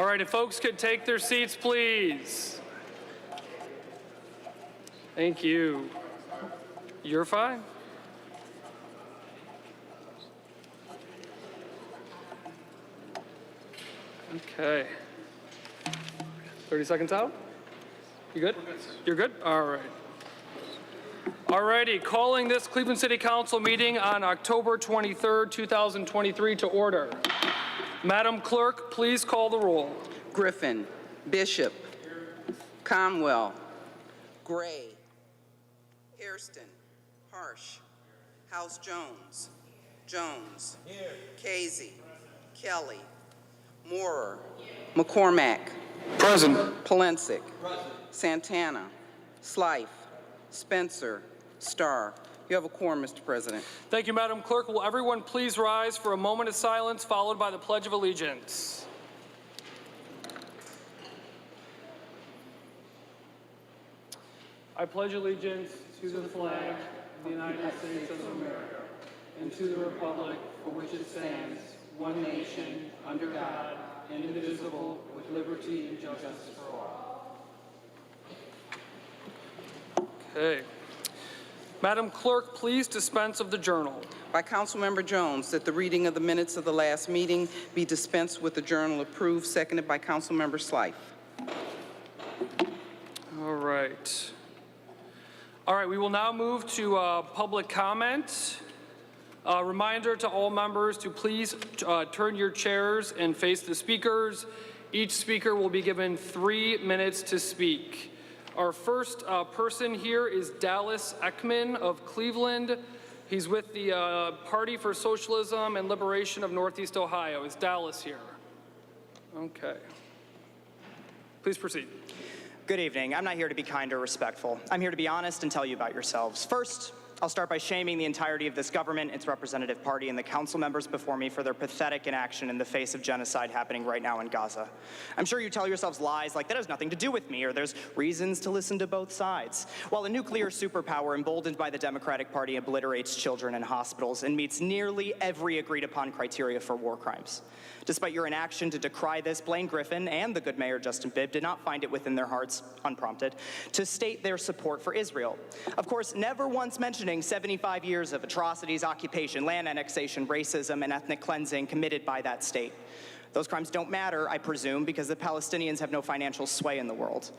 right, if folks could take their seats, please. Thank you. You're fine. Okay. 30 seconds out? You good? You're good? All right. All righty, calling this Cleveland City Council meeting on October 23rd, 2023 to order. Madam Clerk, please call the roll. Griffin, Bishop, Conwell, Gray, Hairston, Harsh, House Jones, Casey, Kelly, Moorer, McCormack, Present. Polensek, Santana, Slife, Spencer, Starr. You have a quorum, Mr. President. Thank you, Madam Clerk. Will everyone please rise for a moment of silence followed by the Pledge of Allegiance? I pledge allegiance to the flag of the United States of America and to the republic for which it stands, one nation, under God, indivisible, with liberty and justice for all. Okay. Madam Clerk, please dispense of the journal. By Councilmember Jones, that the reading of the minutes of the last meeting be dispensed with the journal approved, seconded by Councilmember Slife. All right. All right, we will now move to public comment. Reminder to all members to please turn your chairs and face the speakers. Each speaker will be given 3 minutes to speak. Our first person here is Dallas Ekman of Cleveland. He's with the Party for Socialism and Liberation of Northeast Ohio. Is Dallas here? Okay. Please proceed. Good evening. I'm not here to be kind or respectful. I'm here to be honest and tell you about yourselves. First, I'll start by shaming the entirety of this government, its representative party, and the council members before me for their pathetic inaction in the face of genocide happening right now in Gaza. I'm sure you tell yourselves lies like that has nothing to do with me, or there's reasons to listen to both sides. While a nuclear superpower emboldened by the Democratic Party obliterates children in hospitals and meets nearly every agreed-upon criteria for war crimes. Despite your inaction to decry this, Blaine Griffin and the good Mayor Justin Bibb did not find it within their hearts, unprompted, to state their support for Israel. Of course, never once mentioning 75 years of atrocities, occupation, land annexation, racism, and ethnic cleansing committed by that state. Those crimes don't matter, I presume, because the Palestinians have no financial sway in the world.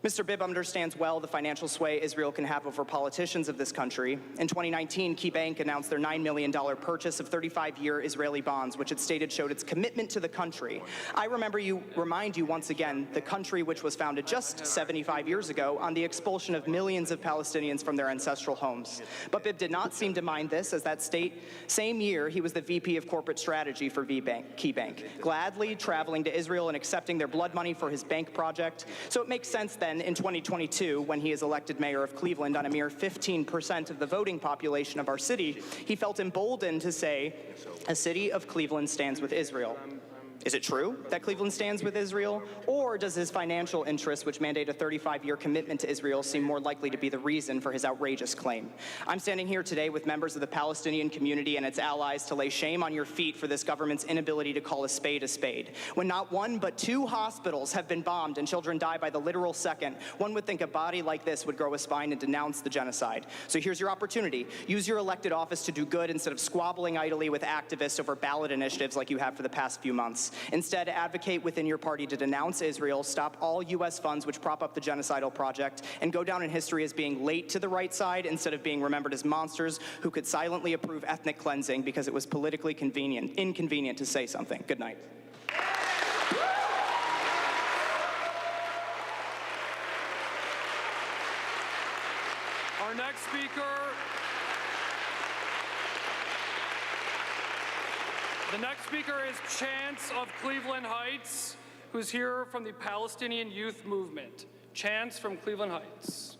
Mr. Bibb understands well the financial sway Israel can have over politicians of this country. In 2019, KeyBank announced their $9 million purchase of 35-year Israeli bonds, which it stated showed its commitment to the country. I remind you once again, the country which was founded just 75 years ago on the expulsion of millions of Palestinians from their ancestral homes. But Bibb did not seem to mind this, as that same year, he was the VP of corporate strategy for KeyBank, gladly traveling to Israel and accepting their blood money for his bank project. So it makes sense then, in 2022, when he is elected mayor of Cleveland on a mere 15% of the voting population of our city, he felt emboldened to say, "A city of Cleveland stands with Israel." Is it true that Cleveland stands with Israel? Or does his financial interests, which mandate a 35-year commitment to Israel, seem more likely to be the reason for his outrageous claim? I'm standing here today with members of the Palestinian community and its allies to lay shame on your feet for this government's inability to call a spade, when not one but 2 hospitals have been bombed and children die by the literal second. One would think a body like this would grow a spine and denounce the genocide. So here's your opportunity. Use your elected office to do good instead of squabbling idly with activists over ballot initiatives like you have for the past few months. Instead, advocate within your party to denounce Israel, stop all U.S. funds which prop up the genocidal project, and go down in history as being late to the right side instead of being remembered as monsters who could silently approve ethnic cleansing because it was politically inconvenient to say something. Good night. Our next speaker. The next speaker is Chance of Cleveland Heights, who's here from the Palestinian Youth Movement. Chance from Cleveland Heights.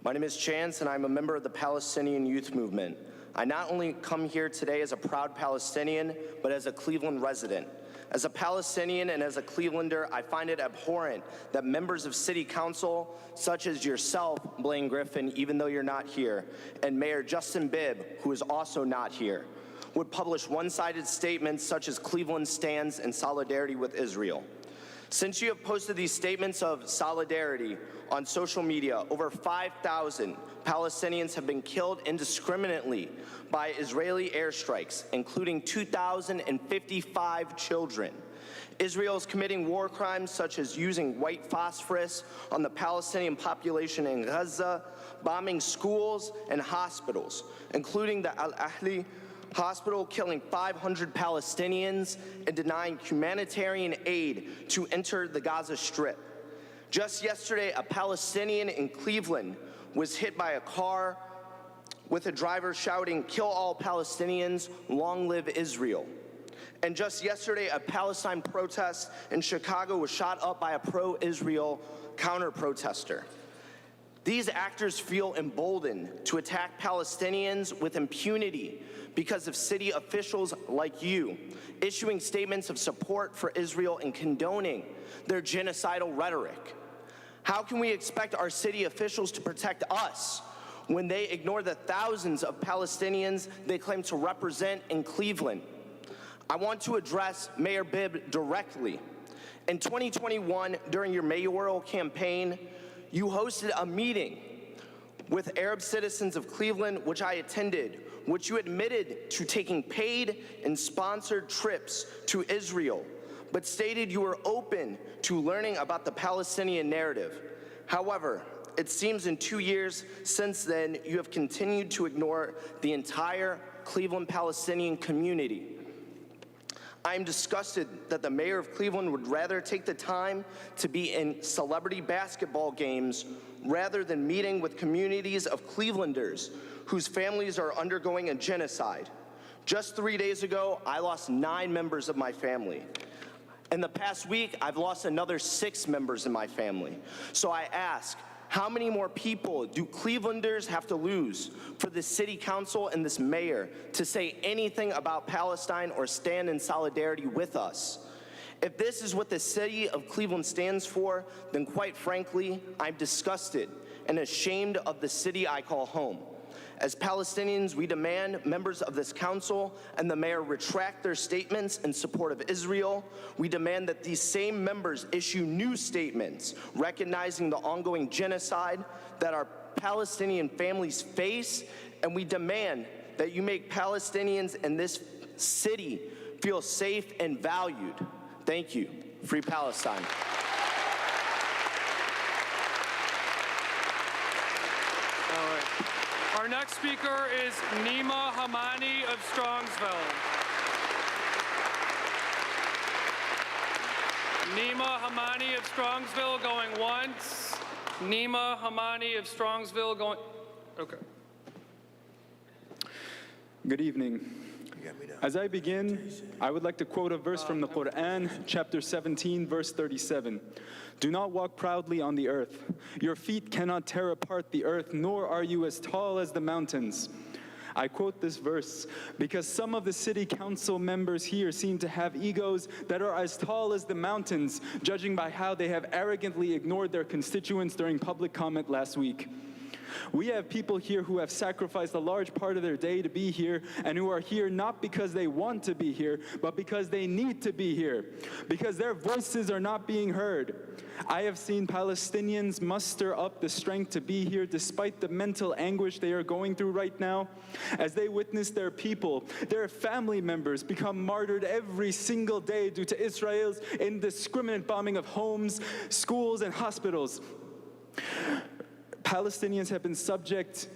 My name is Chance, and I'm a member of the Palestinian Youth Movement. I not only come here today as a proud Palestinian, but as a Cleveland resident. As a Palestinian and as a Clevelander, I find it abhorrent that members of City Council, such as yourself, Blaine Griffin, even though you're not here, and Mayor Justin Bibb, who is also not here, would publish one-sided statements such as Cleveland stands in solidarity with Israel. Since you have posted these statements of solidarity on social media, over 5,000 Palestinians have been killed indiscriminately by Israeli airstrikes, including 2,055 children. Israel is committing war crimes such as using white phosphorus on the Palestinian population in Gaza, bombing schools and hospitals, including the Al-Ahli hospital, killing 500 Palestinians and denying humanitarian aid to enter the Gaza Strip. Just yesterday, a Palestinian in Cleveland was hit by a car with a driver shouting, "Kill all Palestinians, long live Israel." And just yesterday, a Palestine protest in Chicago was shot up by a pro-Israel counter-protester. These actors feel emboldened to attack Palestinians with impunity because of city officials like you issuing statements of support for Israel and condoning their genocidal rhetoric. How can we expect our city officials to protect us when they ignore the thousands of Palestinians they claim to represent in Cleveland? I want to address Mayor Bibb directly. In 2021, during your mayoral campaign, you hosted a meeting with Arab citizens of Cleveland, which I attended, which you admitted to taking paid and sponsored trips to Israel, but stated you were open to learning about the Palestinian narrative. However, it seems in 2 years since then, you have continued to ignore the entire Cleveland Palestinian community. I am disgusted that the mayor of Cleveland would rather take the time to be in celebrity basketball games rather than meeting with communities of Clevelanders whose families are undergoing a genocide. Just 3 days ago, I lost 9 members of my family. In the past week, I've lost another 6 members in my family. So I ask, how many more people do Clevelanders have to lose for the city council and this mayor to say anything about Palestine or stand in solidarity with us? If this is what the city of Cleveland stands for, then quite frankly, I'm disgusted and ashamed of the city I call home. As Palestinians, we demand members of this council and the mayor retract their statements in support of Israel. We demand that these same members issue new statements recognizing the ongoing genocide that our Palestinian families face, and we demand that you make Palestinians in this city feel safe and valued. Thank you. Free Palestine. Our next speaker is Nima Hamani of Strongsville. Nima Hamani of Strongsville going once. Nima Hamani of Strongsville going, okay. Good evening. As I begin, I would like to quote a verse from the Quran, chapter 17, verse 37. Do not walk proudly on the earth. Your feet cannot tear apart the earth, nor are you as tall as the mountains. I quote this verse because some of the city council members here seem to have egos that are as tall as the mountains, judging by how they have arrogantly ignored their constituents during public comment last week. We have people here who have sacrificed a large part of their day to be here, and who are here not because they want to be here, but because they need to be here, because their voices are not being heard. I have seen Palestinians muster up the strength to be here despite the mental anguish they are going through right now, as they witness their people, their family members become martyred every single day due to Israel's indiscriminate bombing of homes, schools, and hospitals. Palestinians have been subject,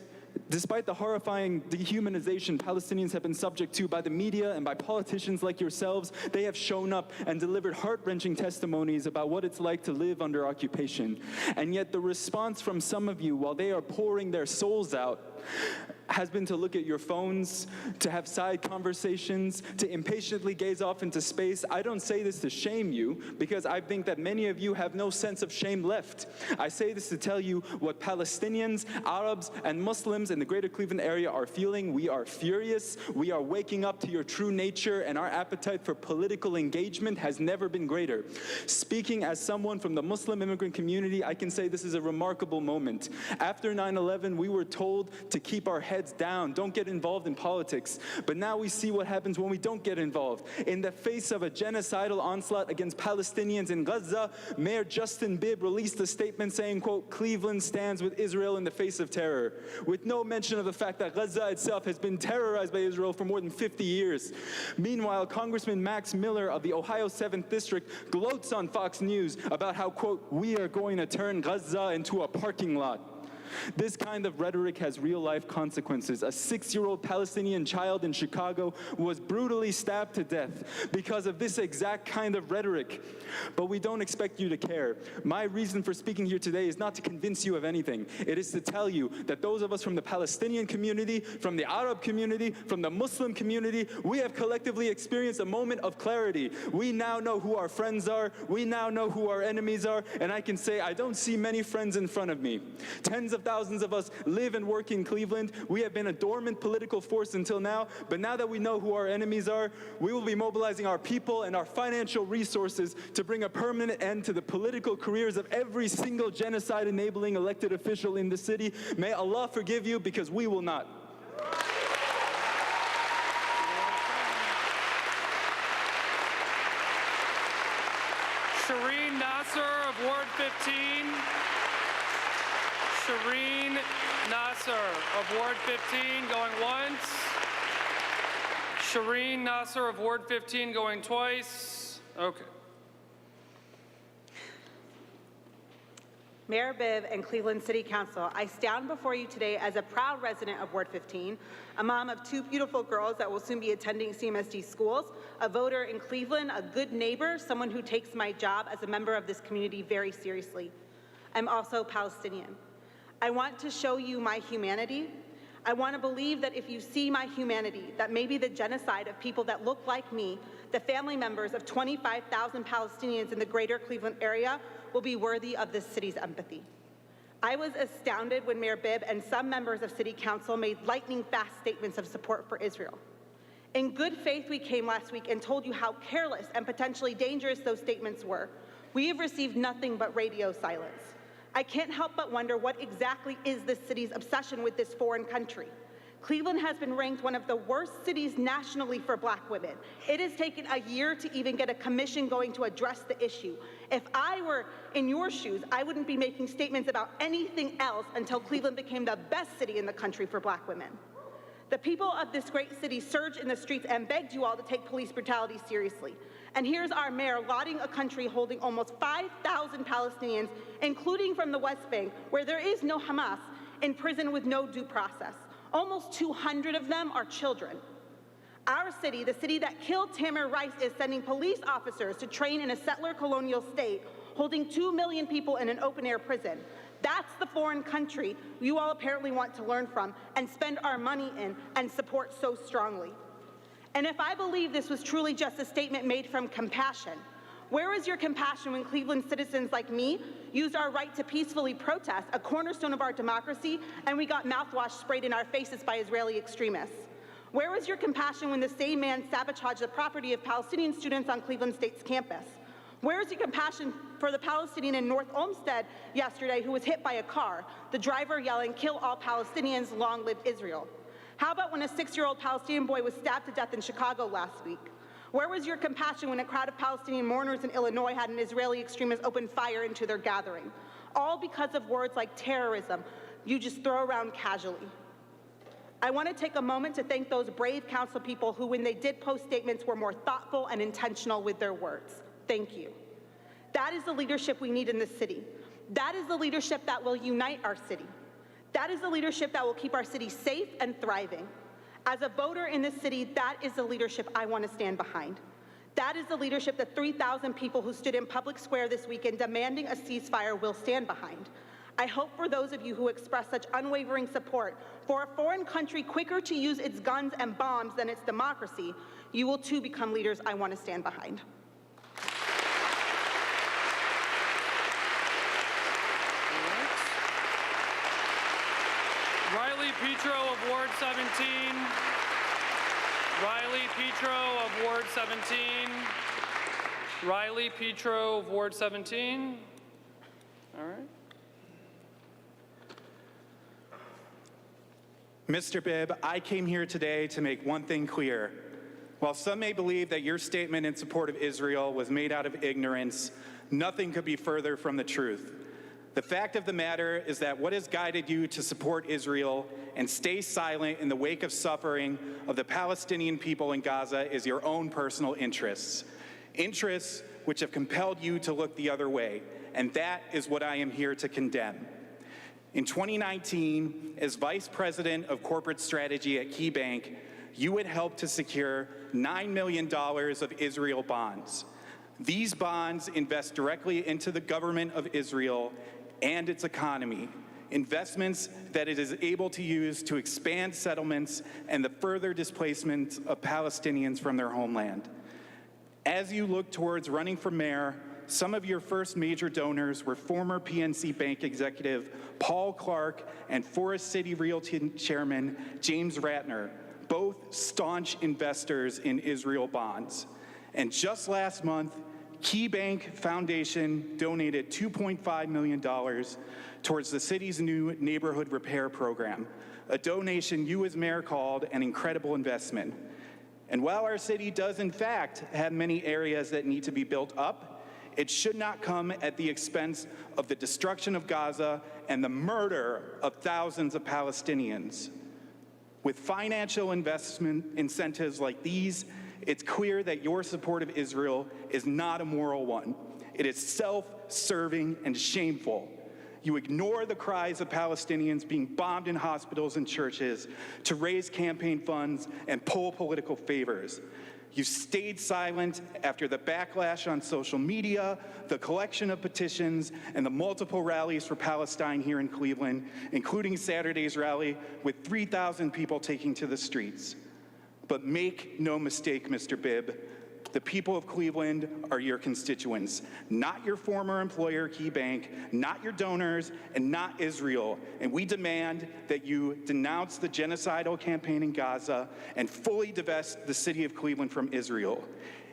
despite the horrifying dehumanization Palestinians have been subject to by the media and by politicians like yourselves, they have shown up and delivered heart-wrenching testimonies about what it's like to live under occupation. And yet the response from some of you, while they are pouring their souls out, has been to look at your phones, to have side conversations, to impatiently gaze off into space. I don't say this to shame you, because I think that many of you have no sense of shame left. I say this to tell you what Palestinians, Arabs, and Muslims in the greater Cleveland area are feeling. We are furious. We are waking up to your true nature, and our appetite for political engagement has never been greater. Speaking as someone from the Muslim immigrant community, I can say this is a remarkable moment. After 9/11, we were told to keep our heads heads down, don't get involved in politics. But now we see what happens when we don't get involved. In the face of a genocidal onslaught against Palestinians in Gaza, Mayor Justin Bibb released a statement saying, quote, Cleveland stands with Israel in the face of terror, with no mention of the fact that Gaza itself has been terrorized by Israel for more than 50 years. Meanwhile, Congressman Max Miller of the Ohio 7th District gloats on Fox News about how, quote, we are going to turn Gaza into a parking lot. This kind of rhetoric has real-life consequences. A 6-year-old Palestinian child in Chicago was brutally stabbed to death because of this exact kind of rhetoric. But we don't expect you to care. My reason for speaking here today is not to convince you of anything. It is to tell you that those of us from the Palestinian community, from the Arab community, from the Muslim community, we have collectively experienced a moment of clarity. We now know who our friends are. We now know who our enemies are. And I can say I don't see many friends in front of me. Tens of thousands of us live and work in Cleveland. We have been a dormant political force until now, but now that we know who our enemies are, we will be mobilizing our people and our financial resources to bring a permanent end to the political careers of every single genocide-enabling elected official in the city. May Allah forgive you, because we will not. Shireen Nasser of Ward 15. Shireen Nasser of Ward 15 going once. Shireen Nasser of Ward 15 going twice. Okay. Mayor Bibb and Cleveland City Council, I stand before you today as a proud resident of Ward 15, a mom of 2 beautiful girls that will soon be attending CMSD schools, a voter in Cleveland, a good neighbor, someone who takes my job as a member of this community very seriously. I'm also Palestinian. I want to show you my humanity. I want to believe that if you see my humanity, that maybe the genocide of people that look like me, the family members of 25,000 Palestinians in the greater Cleveland area, will be worthy of this city's empathy. I was astounded when Mayor Bibb and some members of City Council made lightning-fast statements of support for Israel. In good faith, we came last week and told you how careless and potentially dangerous those statements were. We have received nothing but radio silence. I can't help but wonder what exactly is this city's obsession with this foreign country. Cleveland has been ranked one of the worst cities nationally for Black women. It has taken a year to even get a commission going to address the issue. If I were in your shoes, I wouldn't be making statements about anything else until Cleveland became the best city in the country for Black women. The people of this great city surged in the streets and begged you all to take police brutality seriously. And here's our mayor lauding a country holding almost 5,000 Palestinians, including from the West Bank, where there is no Hamas, in prison with no due process. Almost 200 of them are children. Our city, the city that killed Tamir Rice, is sending police officers to train in a settler colonial state, holding 2 million people in an open-air prison. That's the foreign country you all apparently want to learn from and spend our money in and support so strongly. And if I believe this was truly just a statement made from compassion, where is your compassion when Cleveland citizens like me used our right to peacefully protest, a cornerstone of our democracy, and we got mouthwash sprayed in our faces by Israeli extremists? Where was your compassion when the same man sabotaged the property of Palestinian students on Cleveland State's campus? Where is your compassion for the Palestinian in North Olmsted yesterday who was hit by a car, the driver yelling, "Kill all Palestinians, long live Israel"? How about when a 6-year-old Palestinian boy was stabbed to death in Chicago last week? Where was your compassion when a crowd of Palestinian mourners in Illinois had an Israeli extremist open fire into their gathering? All because of words like terrorism you just throw around casually. I want to take a moment to thank those brave council people who, when they did post statements, were more thoughtful and intentional with their words. Thank you. That is the leadership we need in this city. That is the leadership that will unite our city. That is the leadership that will keep our city safe and thriving. As a voter in this city, that is the leadership I want to stand behind. That is the leadership that 3,000 people who stood in public square this weekend demanding a ceasefire will stand behind. I hope for those of you who express such unwavering support for a foreign country quicker to use its guns and bombs than its democracy, you will too become leaders I want to stand behind. Riley Petro of Ward 17. Riley Petro of Ward 17. Riley Petro of Ward 17. All right. Mr. Bibb, I came here today to make one thing clear. While some may believe that your statement in support of Israel was made out of ignorance, nothing could be further from the truth. The fact of the matter is that what has guided you to support Israel and stay silent in the wake of suffering of the Palestinian people in Gaza is your own personal interests. Interests which have compelled you to look the other way, and that is what I am here to condemn. In 2019, as Vice President of Corporate Strategy at KeyBank, you had helped to secure $9 million of Israel bonds. These bonds invest directly into the government of Israel and its economy, investments that it is able to use to expand settlements and the further displacement of Palestinians from their homeland. As you look towards running for mayor, some of your first major donors were former PNC Bank executive Paul Clark and Forest City Realty Chairman James Ratner, both staunch investors in Israel bonds. And just last month, KeyBank Foundation donated $2.5 million towards the city's new neighborhood repair program, a donation you as mayor called an incredible investment. And while our city does in fact have many areas that need to be built up, it should not come at the expense of the destruction of Gaza and the murder of thousands of Palestinians. With financial investment incentives like these, it's clear that your support of Israel is not a moral one. It is self-serving and shameful. You ignore the cries of Palestinians being bombed in hospitals and churches to raise campaign funds and pull political favors. You stayed silent after the backlash on social media, the collection of petitions, and the multiple rallies for Palestine here in Cleveland, including Saturday's rally with 3,000 people taking to the streets. But make no mistake, Mr. Bibb, the people of Cleveland are your constituents, not your former employer, KeyBank, not your donors, and not Israel. And we demand that you denounce the genocidal campaign in Gaza and fully divest the city of Cleveland from Israel.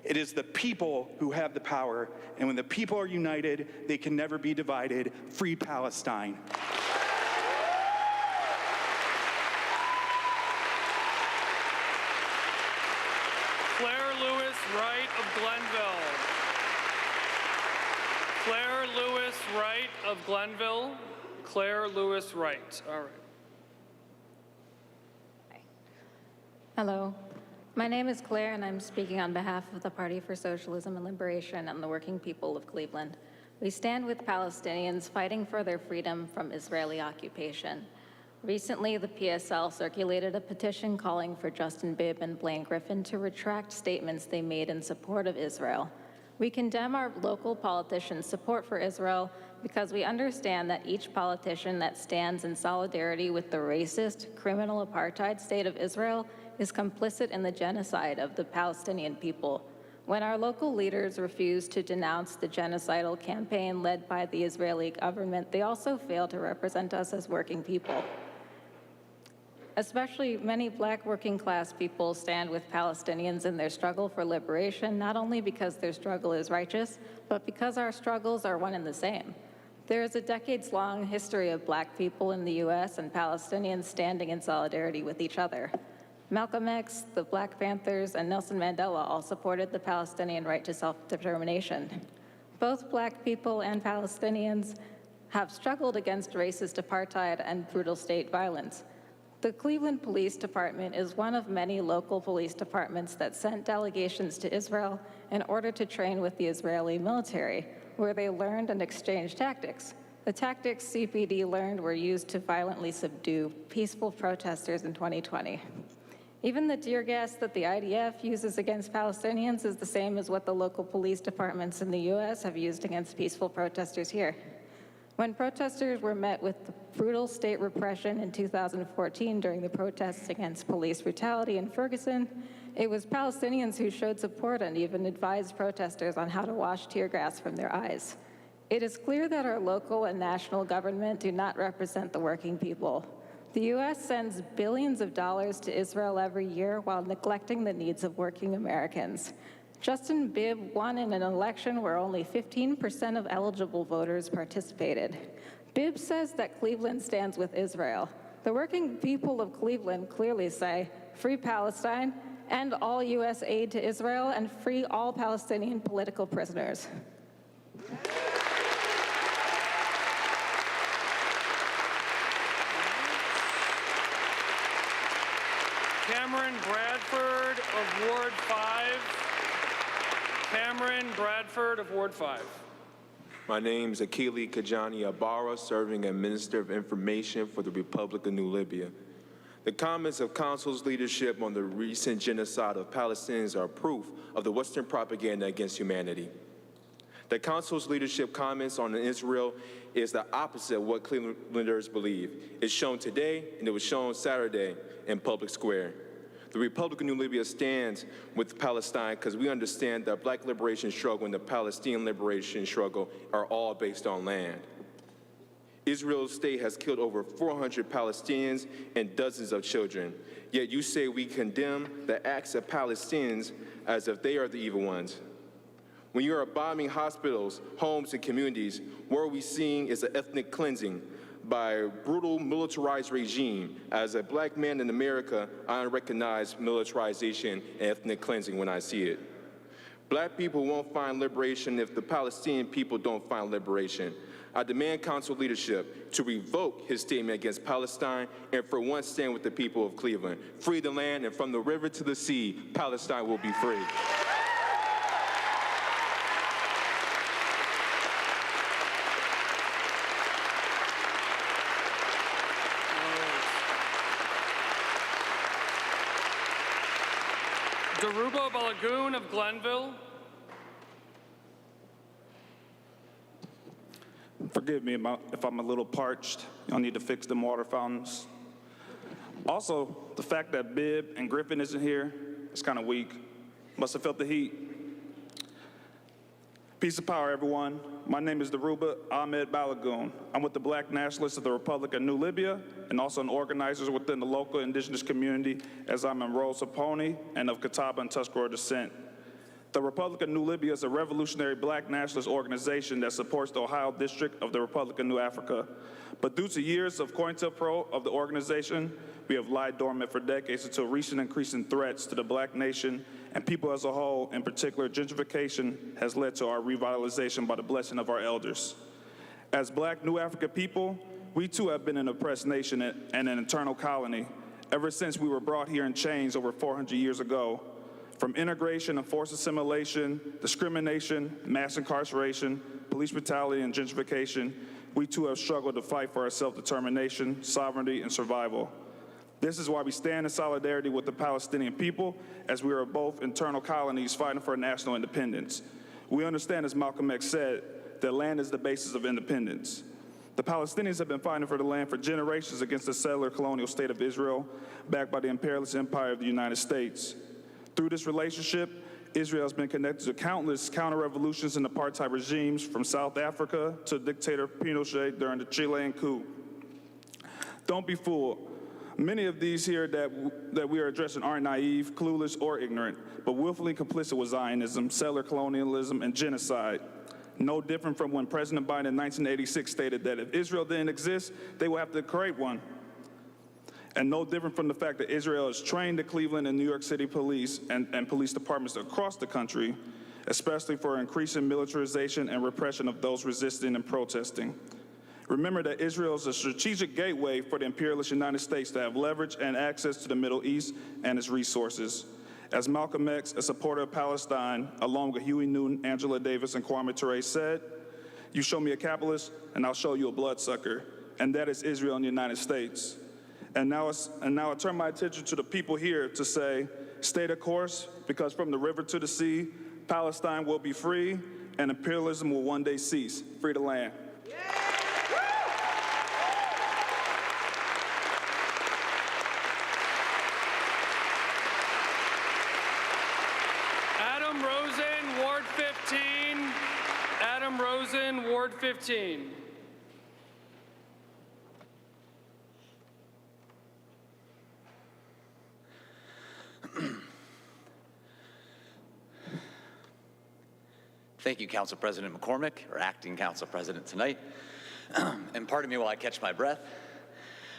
It is the people who have the power, and when the people are united, they can never be divided. Free Palestine. Claire Lewis Wright of Glenville. Claire Lewis Wright of Glenville. Claire Lewis Wright. All right. Hello. My name is Claire, and I'm speaking on behalf of the Party for Socialism and Liberation and the working people of Cleveland. We stand with Palestinians fighting for their freedom from Israeli occupation. Recently, the PSL circulated a petition calling for Justin Bibb and Blaine Griffin to retract statements they made in support of Israel. We condemn our local politicians' support for Israel because we understand that each politician that stands in solidarity with the racist, criminal apartheid state of Israel is complicit in the genocide of the Palestinian people. When our local leaders refuse to denounce the genocidal campaign led by the Israeli government, they also fail to represent us as working people. Especially many Black working class people stand with Palestinians in their struggle for liberation, not only because their struggle is righteous, but because our struggles are one and the same. There is a decades-long history of Black people in the U.S. and Palestinians standing in solidarity with each other. Malcolm X, the Black Panthers, and Nelson Mandela all supported the Palestinian right to self-determination. Both Black people and Palestinians have struggled against racist apartheid and brutal state violence. The Cleveland Police Department is one of many local police departments that sent delegations to Israel in order to train with the Israeli military, where they learned and exchanged tactics. The tactics CPD learned were used to violently subdue peaceful protesters in 2020. Even the tear gas that the IDF uses against Palestinians is the same as what the local police departments in the U.S. have used against peaceful protesters here. When protesters were met with the brutal state repression in 2014 during the protests against police brutality in Ferguson, it was Palestinians who showed support and even advised protesters on how to wash tear gas from their eyes. It is clear that our local and national government do not represent the working people. The U.S. sends billions of dollars to Israel every year while neglecting the needs of working Americans. Justin Bibb won in an election where only 15% of eligible voters participated. Bibb says that Cleveland stands with Israel, The working people of Cleveland clearly say, free Palestine, end all U.S. aid to Israel, and free all Palestinian political prisoners. Cameron Bradford of Ward 5. Cameron Bradford of Ward 5. My name is Akili Kajani Abara, serving as Minister of Information for the Republic of New Libya. The comments of Council's leadership on the recent genocide of Palestinians are proof of the Western propaganda against humanity. The Council's leadership comments on Israel is the opposite of what Clevelanders believe. It's shown today, and it was shown Saturday in Public Square. The Republic of New Libya stands with Palestine because we understand that Black liberation struggle and the Palestinian liberation struggle are all based on land. Israel's state has killed over 400 Palestinians and dozens of children. Yet you say we condemn the acts of Palestinians as if they are the evil ones. When you are bombing hospitals, homes, and communities, what are we seeing is an ethnic cleansing by a brutal militarized regime. As a Black man in America, I recognize militarization and ethnic cleansing when I see it. Black people won't find liberation if the Palestinian people don't find liberation. I demand Council leadership to revoke his statement against Palestine and for once stand with the people of Cleveland. Free the land, and from the river to the sea, Palestine will be free. Daruba Balagoon of Glenville. Forgive me if I'm a little parched. Y'all need to fix them water fountains. Also, the fact that Bibb and Griffin isn't here is kind of weak. Must have felt the heat. Peace and power, everyone. My name is Daruba Ahmed Balagoon. I'm with the Black Nationalists of the Republic of New Libya and also an organizer within the local indigenous community, as I'm enrolled Saponi and of Catawba and Tuscarora descent. The Republic of New Libya is a revolutionary Black nationalist organization that supports the Ohio District of the Republic of New Africa. But due to years of COINTELPRO of the organization, we have lied dormant for decades until recent increasing threats to the Black nation and people as a whole, in particular gentrification, has led to our revitalization by the blessing of our elders. As Black New African people, we too have been an oppressed nation and an internal colony ever since we were brought here in chains over 400 years ago. From integration and forced assimilation, discrimination, mass incarceration, police brutality, and gentrification, we too have struggled to fight for our self-determination, sovereignty, and survival. This is why we stand in solidarity with the Palestinian people, as we are both internal colonies fighting for national independence. We understand, as Malcolm X said, that land is the basis of independence. The Palestinians have been fighting for the land for generations against the settler colonial state of Israel, backed by the imperialist empire of the United States. Through this relationship, Israel has been connected to countless counter-revolutions and apartheid regimes, from South Africa to dictator Pinochet during the Chilean coup. Don't be fooled. Many of these here that we are addressing aren't naive, clueless, or ignorant, but willfully complicit with Zionism, settler colonialism, and genocide. No different from when President Biden in 1986 stated that if Israel didn't exist, they would have to create one. And no different from the fact that Israel has trained the Cleveland and New York City police and police departments across the country, especially for increasing militarization and repression of those resisting and protesting. Remember that Israel is a strategic gateway for the imperialist United States to have leverage and access to the Middle East and its resources. As Malcolm X, a supporter of Palestine, along with Huey Newton, Angela Davis, and Kwame Ture said, "You show me a capitalist, and I'll show you a bloodsucker." And that is Israel and the United States. And now I turn my attention to the people here to say, stay the course, because from the river to the sea, Palestine will be free, and imperialism will one day cease. Free the land. Adam Rosen, Ward 15. Adam Rosen, Ward 15. Thank you, Council President McCormick, or Acting Council President tonight. And pardon me while I catch my breath.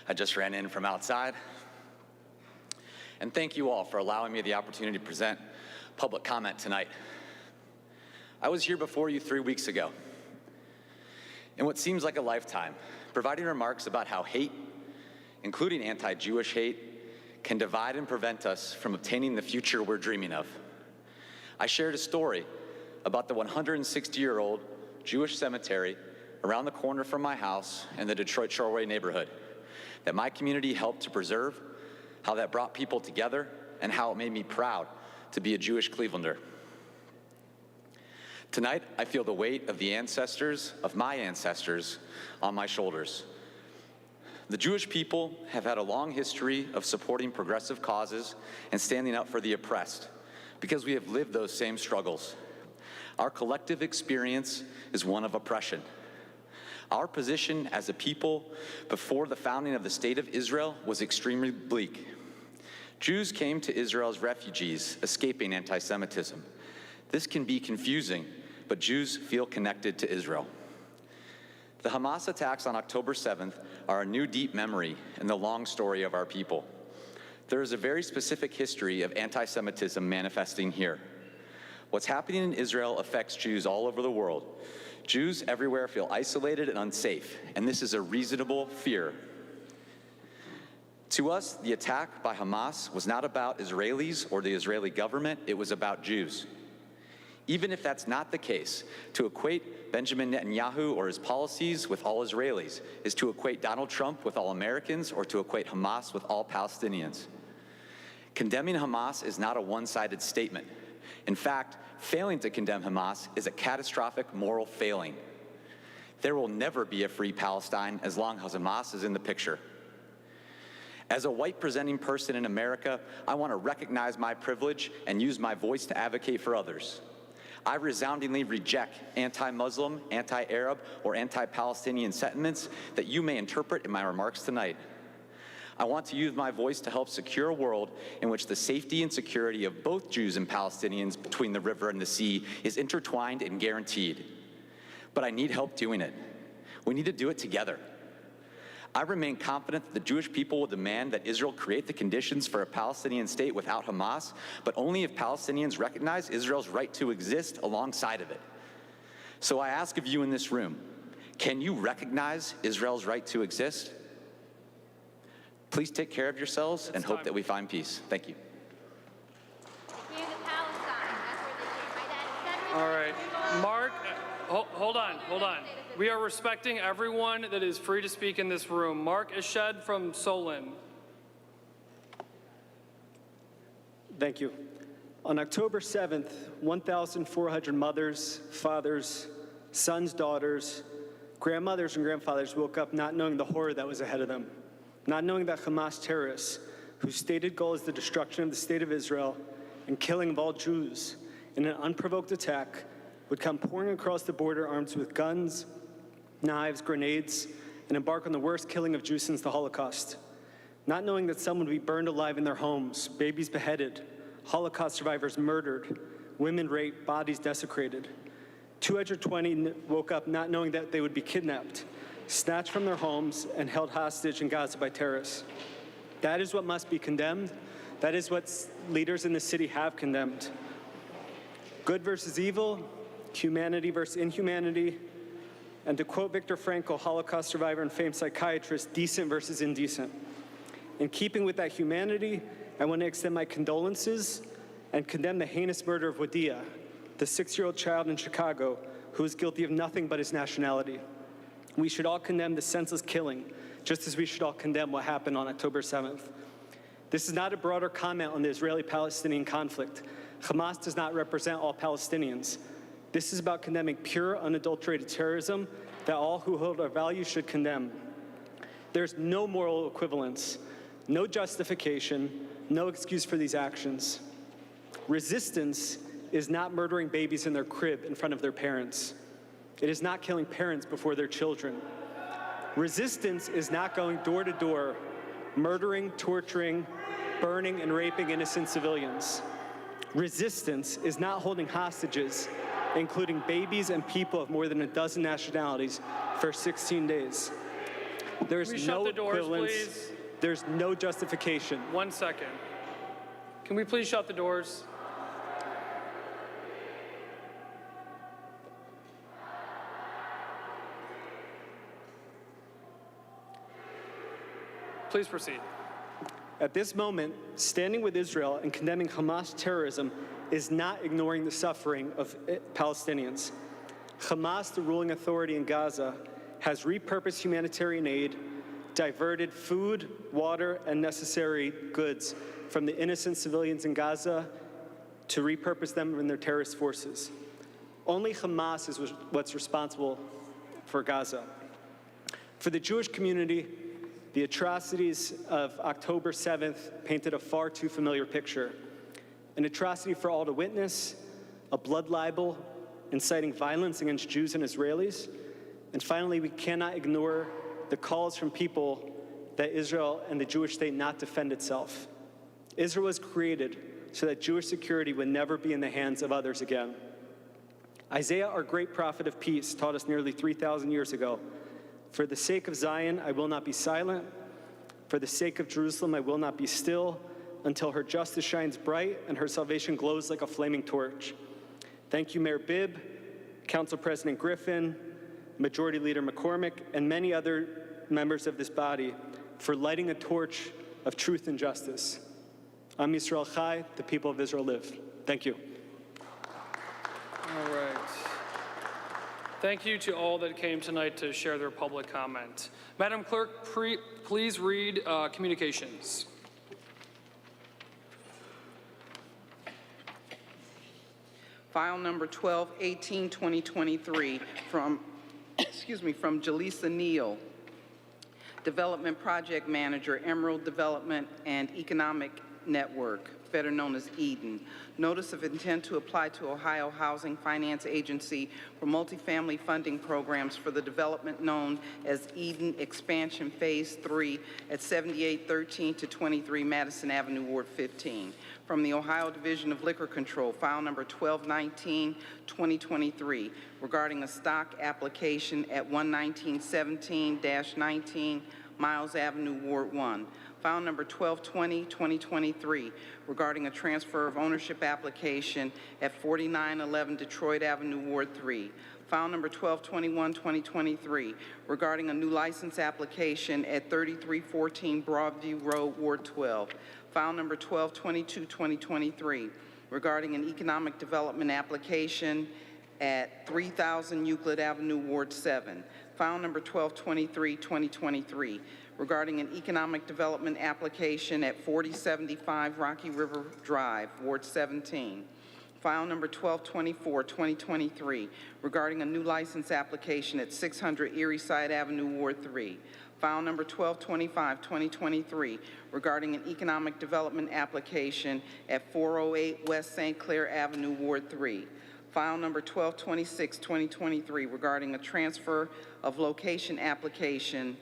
I just ran in from outside. And thank you all for allowing me the opportunity to present public comment tonight. I was here before you 3 weeks ago, in what seems like a lifetime, providing remarks about how hate, including anti-Jewish hate, can divide and prevent us from obtaining the future we're dreaming of. I shared a story about the 160-year-old Jewish cemetery around the corner from my house in the Detroit Shoreway neighborhood that my community helped to preserve, how that brought people together, and how it made me proud to be a Jewish Clevelander. Tonight, I feel the weight of the ancestors, of my ancestors, on my shoulders. The Jewish people have had a long history of supporting progressive causes and standing up for the oppressed because we have lived those same struggles. Our collective experience is one of oppression. Our position as a people before the founding of the State of Israel was extremely bleak. Jews came to Israel as refugees, escaping anti-Semitism. This can be confusing, but Jews feel connected to Israel. The Hamas attacks on October 7th are a new deep memory in the long story of our people. There is a very specific history of anti-Semitism manifesting here. What's happening in Israel affects Jews all over the world. Jews everywhere feel isolated and unsafe, and this is a reasonable fear. To us, the attack by Hamas was not about Israelis or the Israeli government, it was about Jews. Even if that's not the case, to equate Benjamin Netanyahu or his policies with all Israelis is to equate Donald Trump with all Americans or to equate Hamas with all Palestinians. Condemning Hamas is not a one-sided statement. In fact, failing to condemn Hamas is a catastrophic moral failing. There will never be a free Palestine as long as Hamas is in the picture. As a white-presenting person in America, I want to recognize my privilege and use my voice to advocate for others. I resoundingly reject anti-Muslim, anti-Arab, or anti-Palestinian sentiments that you may interpret in my remarks tonight. I want to use my voice to help secure a world in which the safety and security of both Jews and Palestinians between the river and the sea is intertwined and guaranteed. But I need help doing it. We need to do it together. I remain confident that the Jewish people will demand that Israel create the conditions for a Palestinian state without Hamas, but only if Palestinians recognize Israel's right to exist alongside of it. So I ask of you in this room, can you recognize Israel's right to exist? Please take care of yourselves and hope that we find peace. Thank you. All right, Mark, hold on. We are respecting everyone that is free to speak in this room. Mark Eshed from Solon. Thank you. On October 7th, 1,400 mothers, fathers, sons, daughters, grandmothers, and grandfathers woke up not knowing the horror that was ahead of them, not knowing that Hamas terrorists, whose stated goal is the destruction of the State of Israel and killing of all Jews in an unprovoked attack, would come pouring across the border armed with guns, knives, grenades, and embark on the worst killing of Jews since the Holocaust. Not knowing that some would be burned alive in their homes, babies beheaded, Holocaust survivors murdered, women raped, bodies desecrated. 220 woke up not knowing that they would be kidnapped, snatched from their homes, and held hostage in Gaza by terrorists. That is what must be condemned. That is what leaders in the city have condemned. Good versus evil, humanity versus inhumanity, and to quote Viktor Frankl, Holocaust survivor and famed psychiatrist, decent versus indecent. In keeping with that humanity, I want to extend my condolences and condemn the heinous murder of Wadia, the 6-year-old child in Chicago who was guilty of nothing but his nationality. We should all condemn the senseless killing, just as we should all condemn what happened on October 7th. This is not a broader comment on the Israeli-Palestinian conflict. Hamas does not represent all Palestinians. This is about condemning pure, unadulterated terrorism that all who hold our values should condemn. There's no moral equivalence, no justification, no excuse for these actions. Resistance is not murdering babies in their crib in front of their parents. It is not killing parents before their children. Resistance is not going door to door, murdering, torturing, burning, and raping innocent civilians. Resistance is not holding hostages, including babies and people of more than a dozen nationalities, for 16 days. There's Can we shut no the doors, equivalence. please? There's no justification. 1 second. Can we please shut the doors? Please proceed. At this moment, standing with Israel and condemning Hamas terrorism is not ignoring the suffering of Palestinians. Hamas, the ruling authority in Gaza, has repurposed humanitarian aid, diverted food, water, and necessary goods from the innocent civilians in Gaza to repurpose them in their terrorist forces. Only Hamas is what's responsible for Gaza. For the Jewish community, the atrocities of October 7th painted a far too familiar picture. An atrocity for all to witness, a blood libel inciting violence against Jews and Israelis. And finally, we cannot ignore the calls from people that Israel and the Jewish state not defend itself. Israel was created so that Jewish security would never be in the hands of others again. Isaiah, our great prophet of peace, taught us nearly 3,000 years ago, "For the sake of Zion, I will not be silent. For the sake of Jerusalem, I will not be still until her justice shines bright and her salvation glows like a flaming torch." Thank you, Mayor Bibb, Council President Griffin, Majority Leader McCormick, and many other members of this body for lighting a torch of truth and justice. Am Yisrael Chai, the people of Israel live. Thank you. All right. Thank you to all that came tonight to share their public comment. Madam Clerk, please read communications. File number 1218-2023 from, from Jaleesa Neal, Development Project Manager, Emerald Development and Economic Network, better known as Eden. Notice of intent to apply to Ohio Housing Finance Agency for multifamily funding programs for the development known as Eden Expansion Phase 3 at 7813 to 23 Madison Avenue, Ward 15. From the Ohio Division of Liquor Control, file number 1219-2023, regarding a stock application at 11917-19 Miles Avenue, Ward 1. File number 1220-2023, regarding a transfer of ownership application at 4911 Detroit Avenue, Ward 3. File number 1221-2023, regarding a new license application at 3314 Broadview Road, Ward 12. File number 1222-2023, regarding an economic development application at 3000 Euclid Avenue, Ward 7. File number 1223-2023, regarding an economic development application at 4075 Rocky River Drive, Ward 17. File number 1224-2023, regarding a new license application at 600 Erie Side Avenue, Ward 3. File number 1225-2023, regarding an economic development application at 408 West St. Clair Avenue, Ward 3. File number 1226-2023, regarding a transfer of location application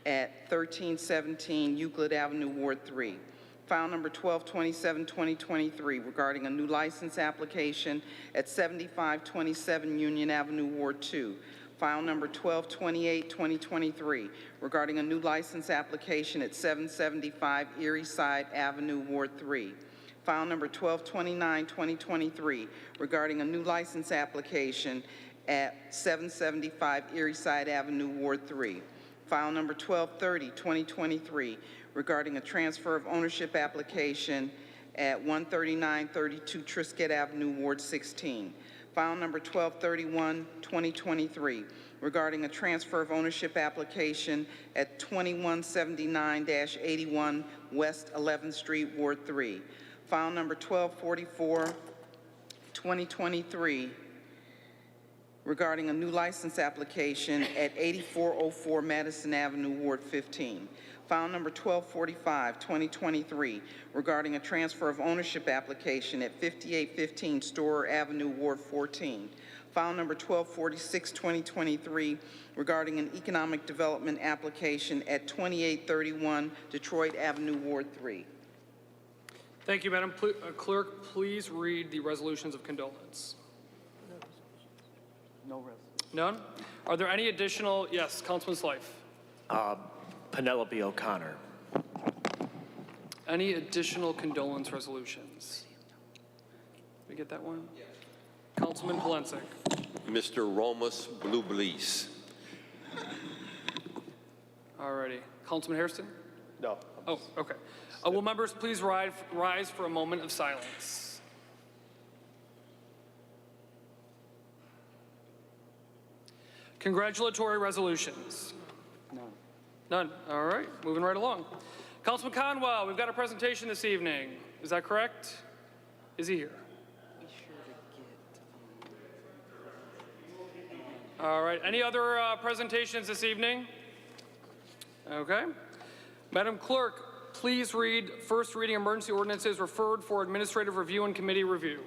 at 1317 Euclid Avenue, Ward 3. File number 1227-2023, regarding a new license application at 7527 Union Avenue, Ward 2. File number 1228-2023, regarding a new license application at 775 Erie Side Avenue, Ward 3. File number 1229-2023, regarding a new license application at 775 Erie Side Avenue, Ward 3. File number 1230-2023, regarding a transfer of ownership application at 13932 Trisket Avenue, Ward 16. File number 1231-2023, regarding a transfer of ownership application at 2179-81 West 11th Street, Ward 3. File number 1244-2023, regarding a new license application at 8404 Madison Avenue, Ward 15. File number 1245-2023, regarding a transfer of ownership application at 5815 Storer Avenue, Ward 14. File number 1246-2023, regarding an economic development application at 2831 Detroit Avenue, Ward 3. Thank you, Madam Clerk. Please read the resolutions of condolence. No resolution. None? Are there any additional? Yes, Councilman Slife. Penelope O'Connor. Any additional condolence resolutions? We get that one? Yes. Councilman Polensek. Mr. Romus Blublis. Alrighty. Councilman Hairston? No. Oh, okay. Will members please rise for a moment of silence? Congratulatory resolutions? None. None. All right. Moving right along. Councilman Conwell, we've got a presentation this evening. Is that correct? Is he here? All right. Any other presentations this evening? Okay. Madam Clerk, please read first reading emergency ordinances referred for administrative review and committee review.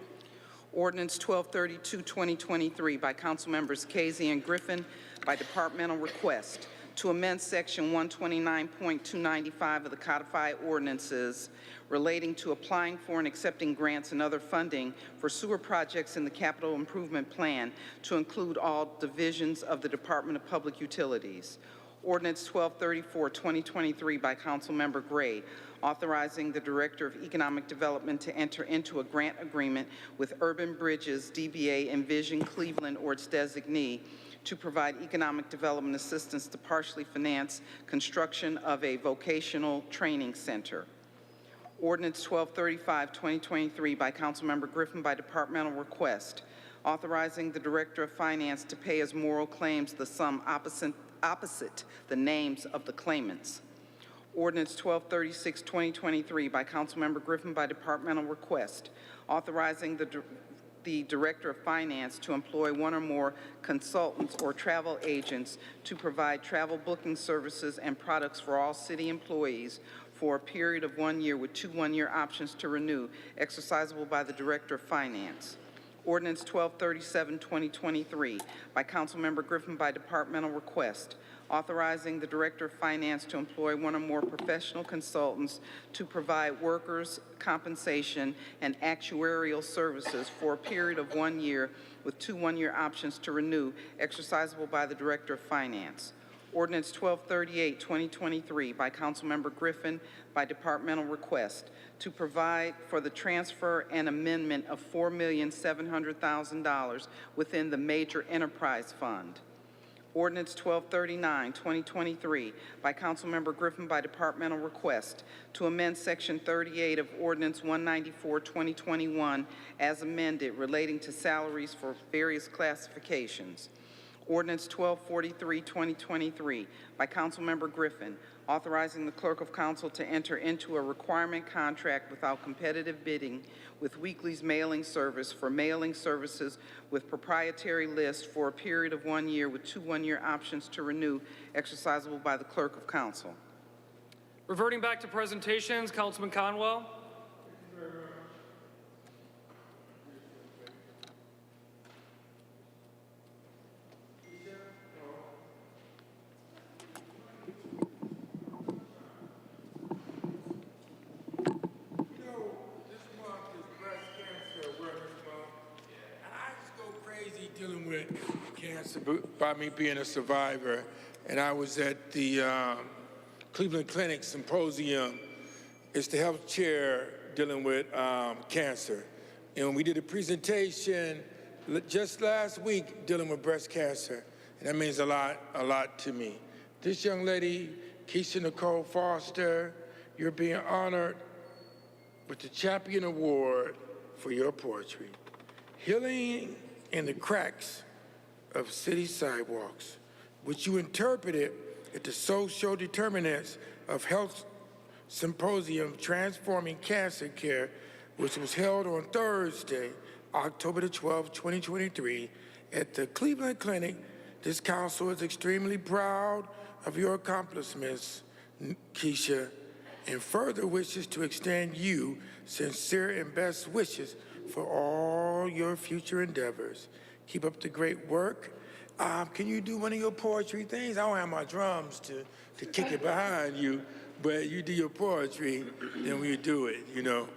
Ordinance 1232, 2023 by Council Members Casey and Griffin by departmental request to amend Section 129.295 of the codified ordinances relating to applying for and accepting grants and other funding for sewer projects in the capital improvement plan to include all divisions of the Department of Public Utilities. Ordinance 1234, 2023 by Councilmember Gray, authorizing the Director of Economic Development to enter into a grant agreement with Urban Bridges, DBA, Envision Cleveland, or its designee, to provide economic development assistance to partially finance construction of a vocational training center. Ordinance 1235, 2023 by Councilmember Griffin by departmental request, authorizing the Director of Finance to pay as moral claims the sum opposite the names of the claimants. Ordinance 1236, 2023 by Councilmember Griffin by departmental request, authorizing the Director of Finance to employ one or more consultants or travel agents to provide travel booking services and products for all city employees for a period of 1 year with 2 one-year options to renew, exercisable by the Director of Finance. Ordinance 1237, 2023 by Councilmember Griffin by departmental request, authorizing the Director of Finance to employ one or more professional consultants to provide workers' compensation and actuarial services for a period of 1 year with 2 one-year options to renew, exercisable by the Director of Finance. Ordinance 1238, 2023 by Councilmember Griffin by departmental request to provide for the transfer and amendment of $4,700,000 within the Major Enterprise Fund. Ordinance 1239, 2023 by Councilmember Griffin by departmental request to amend Section 38 of Ordinance 194, 2021 as amended relating to salaries for various classifications. Ordinance 1243, 2023 by Councilmember Griffin, authorizing the Clerk of Council to enter into a requirement contract without competitive bidding with Weekly's mailing service for mailing services with proprietary list for a period of 1 year with 2 one-year options to renew, exercisable by the Clerk of Council. Reverting back to presentations, Councilman Conwell. Dealing with cancer by me being a survivor, and I was at the Cleveland Clinic Symposium. It's the health chair dealing with cancer, and we did a presentation just last week dealing with breast cancer, and that means a lot to me. This young lady, Keisha Nicole Foster, you're being honored with the Champion Award for your poetry. Healing in the cracks of city sidewalks, which you interpreted at the social determinants of health symposium Transforming Cancer Care, which was held on Thursday, October the 12th, 2023, at the Cleveland Clinic. This council is extremely proud of your accomplishments, Keisha, and further wishes to extend you sincere and best wishes for all your future endeavors. Keep up the great work. Can you do one of your poetry things? I don't have my drums to kick it behind you, but you do your poetry, then we do it, you know.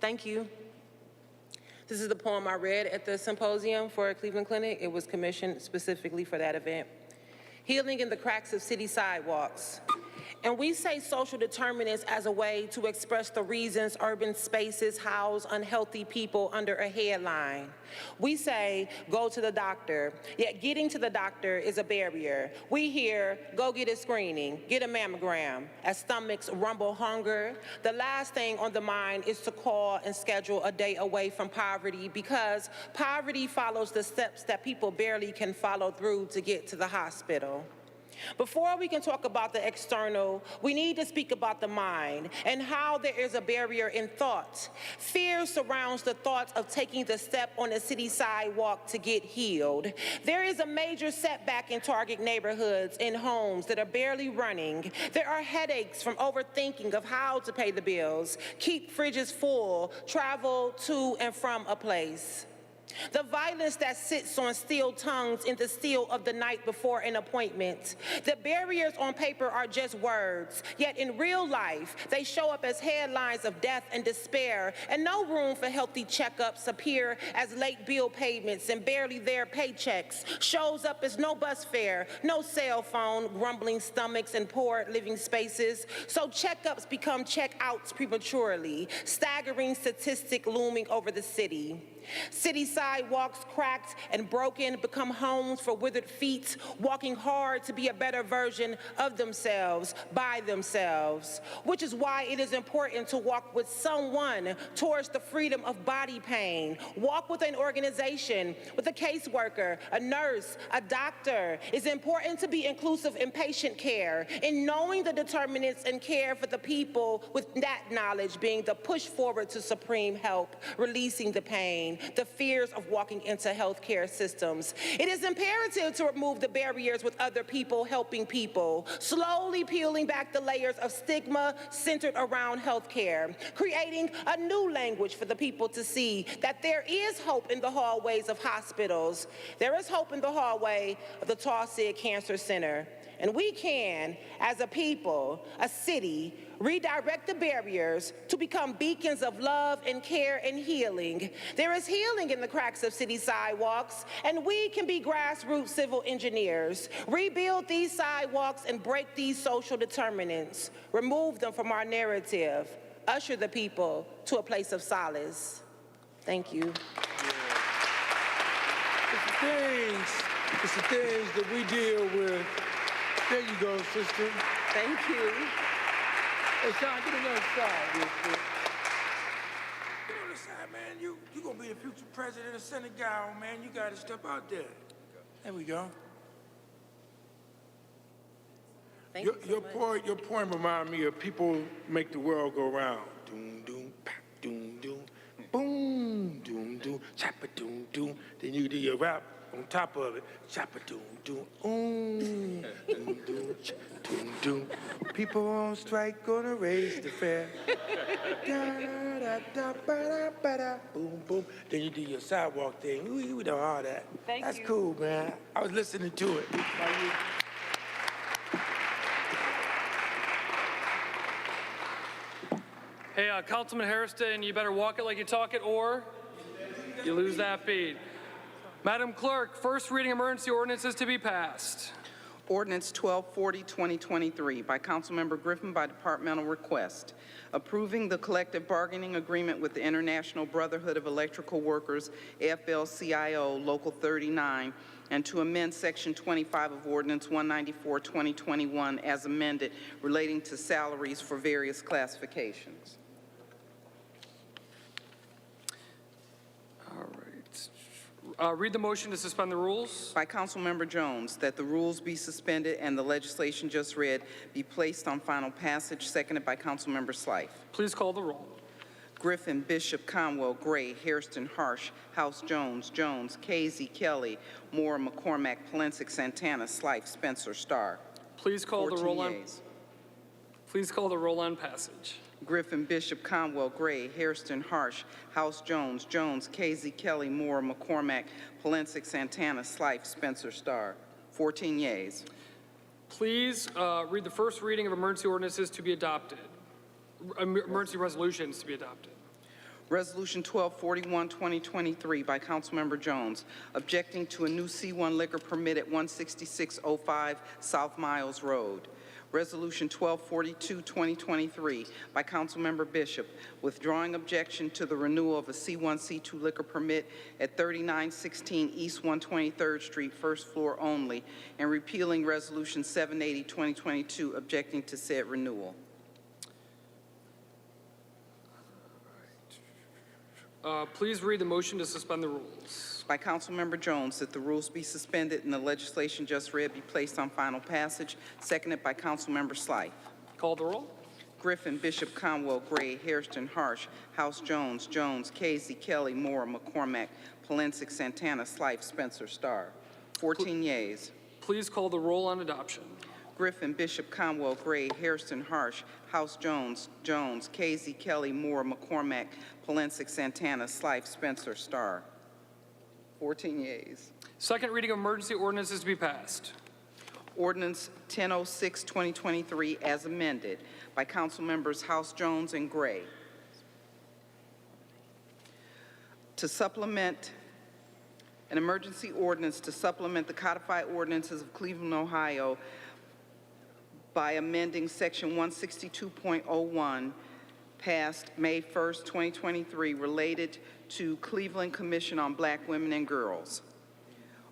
Thank you. This is the poem I read at the symposium for Cleveland Clinic. It was commissioned specifically for that event. healing in the cracks of city sidewalks. And we say social determinants as a way to express the reasons urban spaces house unhealthy people under a headline. We say, go to the doctor, yet getting to the doctor is a barrier. We hear, go get a screening, get a mammogram. As stomachs rumble hunger, the last thing on the mind is to call and schedule a day away from poverty, because poverty follows the steps that people barely can follow through to get to the hospital. Before we can talk about the external, we need to speak about the mind and how there is a barrier in thought. Fear surrounds the thought of taking the step on a city sidewalk to get healed. There is a major setback in target neighborhoods, in homes that are barely running. There are headaches from overthinking of how to pay the bills, keep fridges full, travel to and from a place. The violence that sits on steel tongues in the still of the night before an appointment. The barriers on paper are just words, yet in real life, they show up as headlines of death and despair, and no room for healthy checkups appear as late bill payments and barely there paychecks. Shows up as no bus fare, no cell phone, grumbling stomachs, and poor living spaces. So checkups become checkouts prematurely, staggering statistic looming over the city. City sidewalks cracked and broken become homes for withered feet, walking hard to be a better version of themselves, by themselves. Which is why it is important to walk with someone towards the freedom of body pain. Walk with an organization, with a caseworker, a nurse, a doctor. It's important to be inclusive in patient care, in knowing the determinants and care for the people, with that knowledge being the push forward to supreme help, releasing the pain, the fears of walking into healthcare systems. It is imperative to remove the barriers with other people helping people, slowly peeling back the layers of stigma centered around healthcare, creating a new language for the people to see that there is hope in the hallways of hospitals. There is hope in the hallway of the Taussig Cancer Center. And we can, as a people, a city, redirect the barriers to become beacons of love and care and healing. There is healing in the cracks of city sidewalks, and we can be grassroots civil engineers, rebuild these sidewalks and break these social determinants, remove them from our narrative, usher the people to a place of solace. Thank you. It's the things that we deal with. There you go, sister. Thank you. Hey, Sean, get on the other side real quick. Get on the side, man. You gonna be the future president of Senegal, man. You gotta step out there. There we go. Thank you so much. Your poem remind me of People Make the World Go Round. Doom, doom, pop, doom, doom, boom, doom, doom, choppa, doom, doom. Then you do your rap on top of it. Choppa, doom, doom, doom, doom, doom, doom. People on strike gonna raise the fare. Da, da, da, ba, da, ba, da, boom, boom. Then you do your sidewalk thing. We know all that. That's cool, man. I was listening to it. Hey, Councilman Hairston, you better walk it like you talk it, or you lose that beat. Madam Clerk, first reading emergency ordinances to be passed. Ordinance 1240, 2023, by Councilmember Griffin by departmental request, approving the collective bargaining agreement with the International Brotherhood of Electrical Workers, AFL-CIO, Local 39, and to amend Section 25 of Ordinance 194, 2021, as amended, relating to salaries for various classifications. Read the motion to suspend the rules. By Councilmember Jones, that the rules be suspended and the legislation just read be placed on final passage, seconded by Councilmember Slife. Please call the roll. Griffin, Bishop, Conwell, Gray, Hairston, Harsh, House, Jones, Casey, Kelly, Moore, McCormack, Palencic, Santana, Slife, Spencer, Starr. Please call the roll on. yeas. Please call the roll on passage. Griffin, Bishop, Conwell, Gray, Hairston, Harsh, House, Jones, Casey, Kelly, Moore, McCormack, Palencic, Santana, Slife, Spencer, Starr. 14 yeas. Please read the first reading of emergency ordinances to be adopted. Emergency resolutions to be adopted. Resolution 1241, 2023 by Councilmember Jones, objecting to a new C1 liquor permit at 16605 South Miles Road. Resolution 1242, 2023 by Councilmember Bishop, withdrawing objection to the renewal of a C1, C2 liquor permit at 3916 East 123rd Street, first floor only, and repealing Resolution 780, 2022, objecting to said renewal. Please read the motion to suspend the rules. By Councilmember Jones, that the rules be suspended and the legislation just read be placed on final passage, seconded by Councilmember Slythe. Call the roll. Griffin, Bishop, Conwell, Gray, Hairston, Harsh, House, Jones, Casey, Kelly, Moore, McCormack, Polensek, Santana, Slythe, Spencer, Starr. 14 yeas. Please call the roll on adoption. Griffin, Bishop, Conwell, Gray, Hairston, Harsh, House, Jones, Casey, Kelly, Moore, McCormack, Polensek, Santana, Slythe, Spencer, Starr. 14 yeas. Second reading of emergency ordinances to be passed. Ordinance 1006, 2023, as amended by Councilmembers House, Jones, and Gray. To supplement an emergency ordinance to supplement the codified ordinances of Cleveland, Ohio by amending Section 162.01 passed May 1st, 2023, related to Cleveland Commission on Black Women and Girls.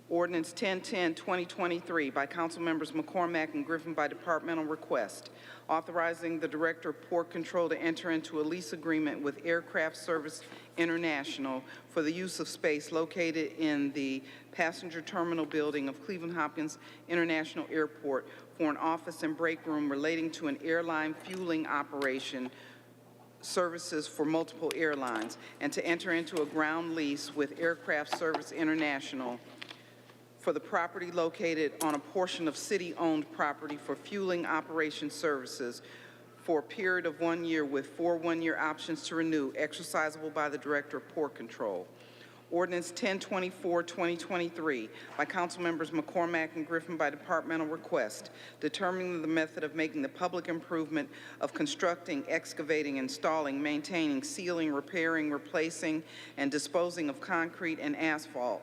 Ordinance 1010, 2023 by Councilmembers McCormack and Griffin by departmental request, authorizing the Director of Port Control to enter into a lease agreement with Aircraft Service International for the use of space located in the passenger terminal building of Cleveland Hopkins International Airport for an office and break room relating to an airline fueling operation services for multiple airlines, and to enter into a ground lease with Aircraft Service International for the property located on a portion of city-owned property for fueling operation services for a period of 1 year with 4 one-year options to renew, exercisable by the Director of Port Control. Ordinance 1024, 2023 by Councilmembers McCormack and Griffin by departmental request, determining the method of making the public improvement of constructing, excavating, installing, maintaining, sealing, repairing, replacing, and disposing of concrete and asphalt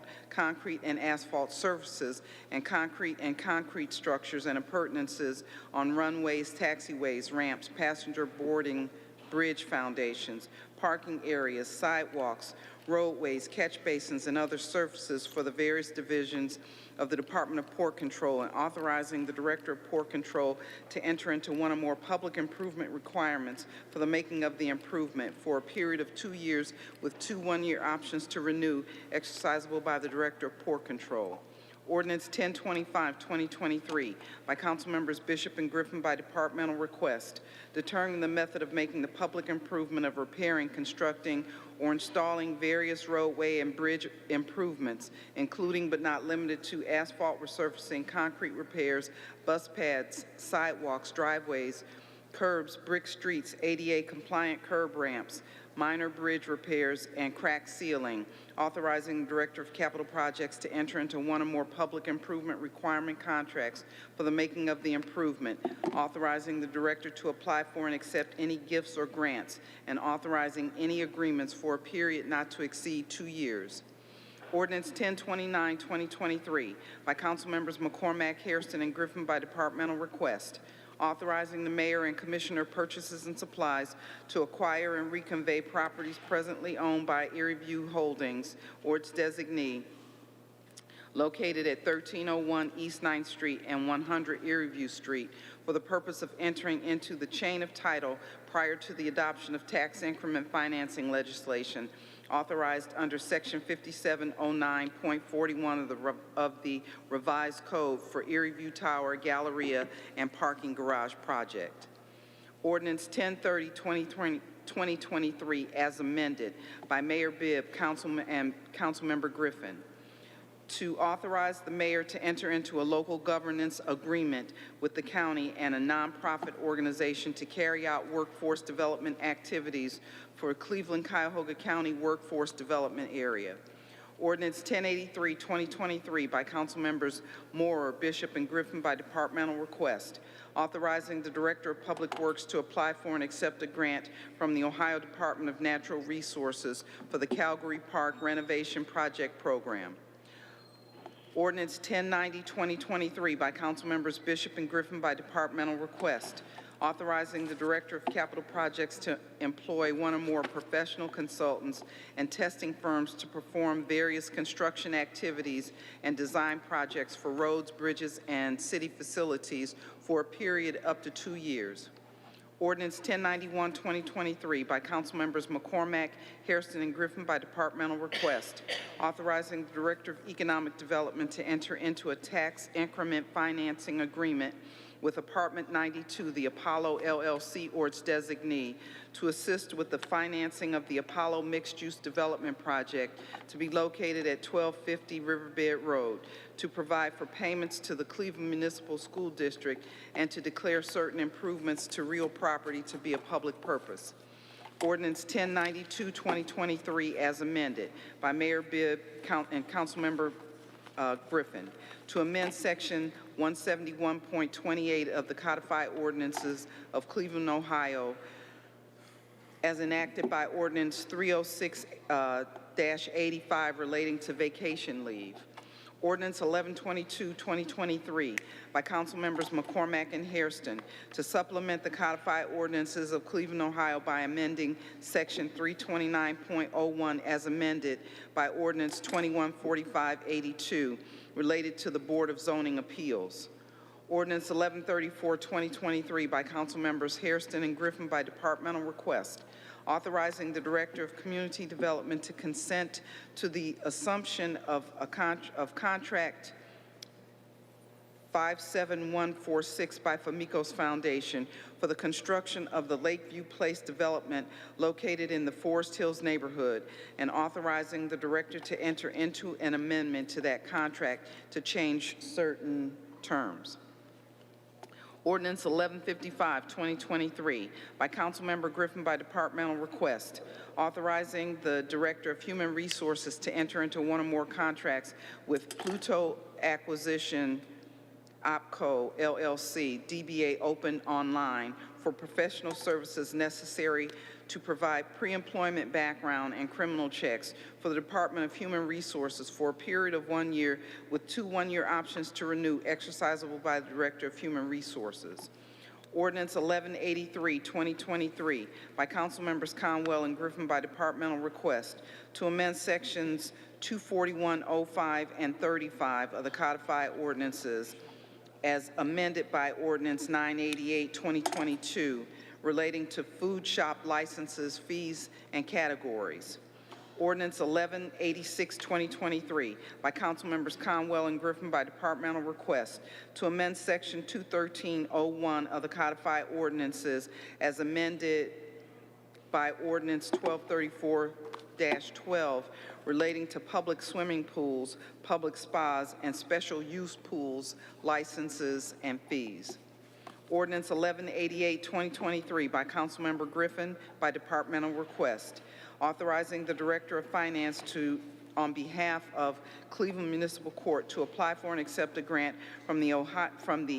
surfaces, and concrete structures and appurtenances on runways, taxiways, ramps, passenger boarding, bridge foundations, parking areas, sidewalks, roadways, catch basins, and other surfaces for the various divisions of the Department of Port Control, and authorizing the Director of Port Control to enter into one or more public improvement requirements for the making of the improvement for a period of 2 years with 2 one-year options to renew, exercisable by the Director of Port Control. Ordinance 1025, 2023 by Councilmembers Bishop and Griffin by departmental request, determining the method of making the public improvement of repairing, constructing, or installing various roadway and bridge improvements, including but not limited to asphalt resurfacing, concrete repairs, bus pads, sidewalks, driveways, curbs, brick streets, ADA-compliant curb ramps, minor bridge repairs, and crack sealing, authorizing the Director of Capital Projects to enter into one or more public improvement requirement contracts for the making of the improvement, authorizing the Director to apply for and accept any gifts or grants, and authorizing any agreements for a period not to exceed 2 years. Ordinance 1029, 2023 by Councilmembers McCormack, Hairston, and Griffin by departmental request, authorizing the mayor and commissioner of purchases and supplies to acquire and reconvey properties presently owned by Erie View Holdings or its designee located at 1301 East 9th Street and 100 Erie View Street for the purpose of entering into the chain of title prior to the adoption of tax increment financing legislation authorized under Section 5709.41 of the revised code for Erie View Tower, Galleria, and Parking Garage Project. Ordinance 1030, 2023 as amended by Mayor Bibb, Councilman, and Councilmember Griffin, to authorize the mayor to enter into a local governance agreement with the county and a nonprofit organization to carry out workforce development activities for Cleveland, Cuyahoga County Workforce Development Area. Ordinance 1083, 2023 by Councilmembers Moore, Bishop, and Griffin by departmental request, authorizing the Director of Public Works to apply for and accept a grant from the Ohio Department of Natural Resources for the Calgary Park Renovation Project Program. Ordinance 1090-2023 by Councilmembers Bishop and Griffin by departmental request, authorizing the Director of Capital Projects to employ one or more professional consultants and testing firms to perform various construction activities and design projects for roads, bridges, and city facilities for a period up to 2 years. Ordinance 1091-2023 by Councilmembers McCormack, Hairston, and Griffin by departmental request, authorizing the Director of Economic Development to enter into a tax increment financing agreement with Apartment 92, the Apollo LLC or its designee, to assist with the financing of the Apollo Mixed-Use Development Project to be located at 1250 Riverbed Road, to provide for payments to the Cleveland Municipal School District, and to declare certain improvements to real property to be a public purpose. Ordinance 1092-2023 as amended by Mayor Bibb and Councilmember Griffin, to amend Section 171.28 of the Codified Ordinances of Cleveland, Ohio, as enacted by Ordinance 306-85 relating to vacation leave. Ordinance 1122-2023 by Councilmembers McCormack and Hairston to supplement the codified ordinances of Cleveland, Ohio by amending Section 329.01 as amended by Ordinance 2145-82 related to the Board of Zoning Appeals. Ordinance 1134-2023 by Councilmembers Hairston and Griffin by departmental request, authorizing the Director of Community Development to consent to the assumption of contract 57146 by Famicos Foundation for the construction of the Lakeview Place development located in the Forest Hills neighborhood, and authorizing the Director to enter into an amendment to that contract to change certain terms. Ordinance 1155-2023 by Councilmember Griffin by departmental request, authorizing the Director of Human Resources to enter into one or more contracts with Pluto Acquisition OpCo LLC, DBA Open Online, for professional services necessary to provide pre-employment background and criminal checks for the Department of Human Resources for a period of 1 year with 2 one-year options to renew exercisable by the Director of Human Resources. Ordinance 1183-2023 by Councilmembers Conwell and Griffin by departmental request to amend Sections 241.05 and 35 of the codified ordinances as amended by Ordinance 988-2022 relating to food shop licenses, fees, and categories. Ordinance 1186-2023 by Councilmembers Conwell and Griffin by departmental request to amend Section 213.01 of the codified ordinances as amended by Ordinance 1234-12 relating to public swimming pools, public spas, and special use pools, licenses, and fees. Ordinance 1188-2023 by Councilmember Griffin by departmental request, authorizing the Director of Finance to, on behalf of Cleveland Municipal Court, to apply for and accept a grant from the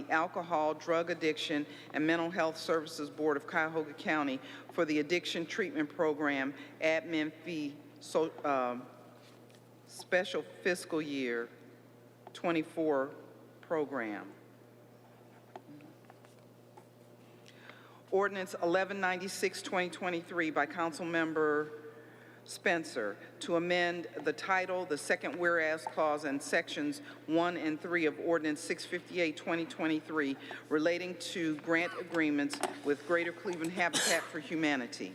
Alcohol, Drug Addiction, and Mental Health Services Board of Cuyahoga County for the Addiction Treatment Program Admin Fee Special Fiscal Year 24 Program. Ordinance 1196-2023 by Councilmember Spencer to amend the title, the second whereas clause, and sections 1 and 3 of Ordinance 658-2023 relating to grant agreements with Greater Cleveland Habitat for Humanity.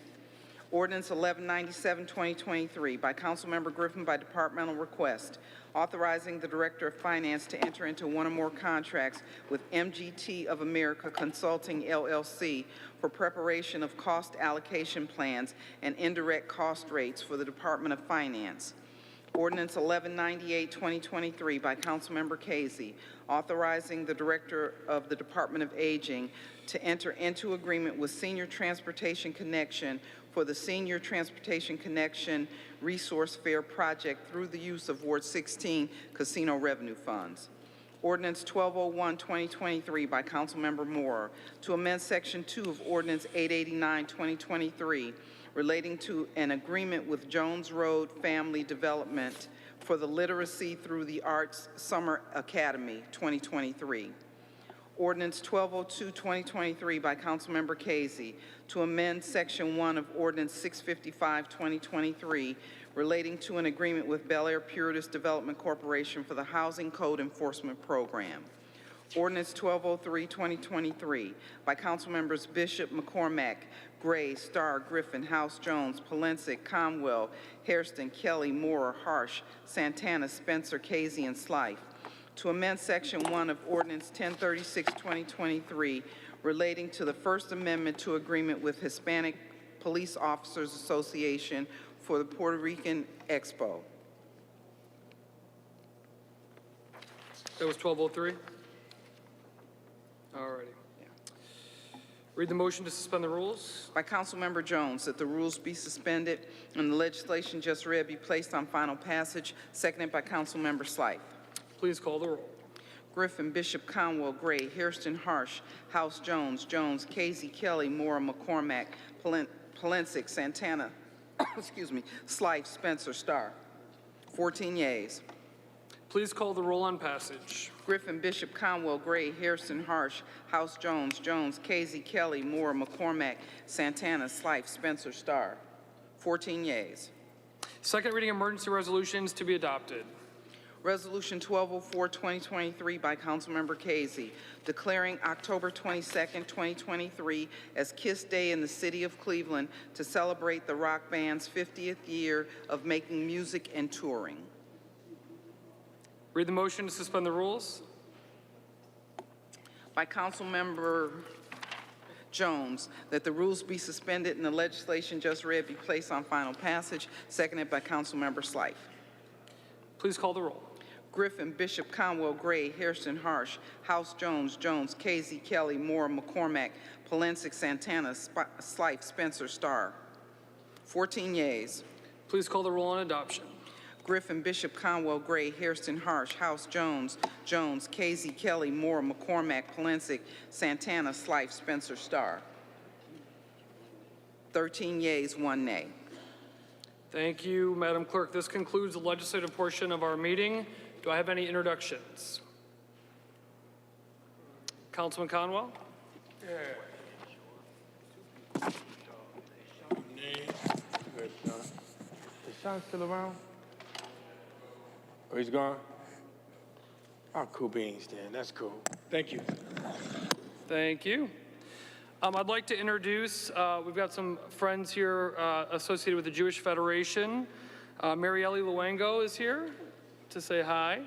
Ordinance 1197-2023 by Councilmember Griffin by departmental request, authorizing the Director of Finance to enter into one or more contracts with MGT of America Consulting, LLC for preparation of cost allocation plans and indirect cost rates for the Department of Finance. Ordinance 1198-2023 by Councilmember Casey, authorizing the Director of the Department of Aging to enter into agreement with Senior Transportation Connection for the Senior Transportation Connection Resource Fair Project through the use of Ward 16 casino revenue funds. Ordinance 1201, 2023 by Councilmember Moore to amend Section 2 of Ordinance 889, 2023 relating to an agreement with Jones Road Family Development for the Literacy Through the Arts Summer Academy, 2023. Ordinance 1202, 2023 by Councilmember Casey to amend Section 1 of Ordinance 655, 2023 relating to an agreement with Bel Air Puritas Development Corporation for the Housing Code Enforcement Program. Ordinance 1203, 2023 by Councilmembers Bishop, McCormack, Gray, Starr, Griffin, House, Jones, Polensek, Conwell, Hairston, Kelly, Moore, Harsh, Santana, Spencer, Casey, and Slife to amend Section 1 of Ordinance 1036, 2023 relating to the First Amendment to agreement with Hispanic Police Officers Association for the Puerto Rican Expo. That was 1203? All righty. Read the motion to suspend the rules. By Councilmember Jones, that the rules be suspended and the legislation just read be placed on final passage, seconded by Councilmember Slife. Please call the roll. Griffin, Bishop, Conwell, Gray, Hairston, Harsh, House, Jones, Casey, Kelly, Moore, McCormack, Polensek, Santana, excuse me, Slife, Spencer, Starr. 14 yeas. Please call the roll on passage. Griffin, Bishop, Conwell, Gray, Hairston, Harsh, House, Jones, Casey, Kelly, Moore, McCormack, Santana, Slife, Spencer, Starr. 14 yeas. Second reading emergency resolutions to be adopted. Resolution 1204, 2023 by Councilmember Casey, declaring October 22nd, 2023 as KISS Day in the city of Cleveland to celebrate the rock band's 50th year of making music and touring. Read the motion to suspend the rules. By Councilmember Jones, that the rules be suspended and the legislation just read be placed on final passage, seconded by Councilmember Slife. Please call the roll. Griffin, Bishop, Conwell, Gray, Hairston, Harsh, House, Jones, Casey, Kelly, Moore, McCormack, Polensek, Santana, Slife, Spencer, Starr. 14 yeas. Please call the roll on adoption. Griffin, Bishop, Conwell, Gray, Hairston, Harsh, House, Jones, Casey, Kelly, Moore, McCormack, Polensek, Santana, Slife, Spencer, Starr. 13 yeas, 1 nay. Thank you, Madam Clerk. This concludes the legislative portion of our meeting. Do I have any introductions? Councilman Conwell? Is Sean still around? Oh, he's gone? Oh, cool beans then. That's cool. Thank you. Thank you. I'd like to introduce, we've got some friends here associated with the Jewish Federation. Marielle Luengo is here to say hi.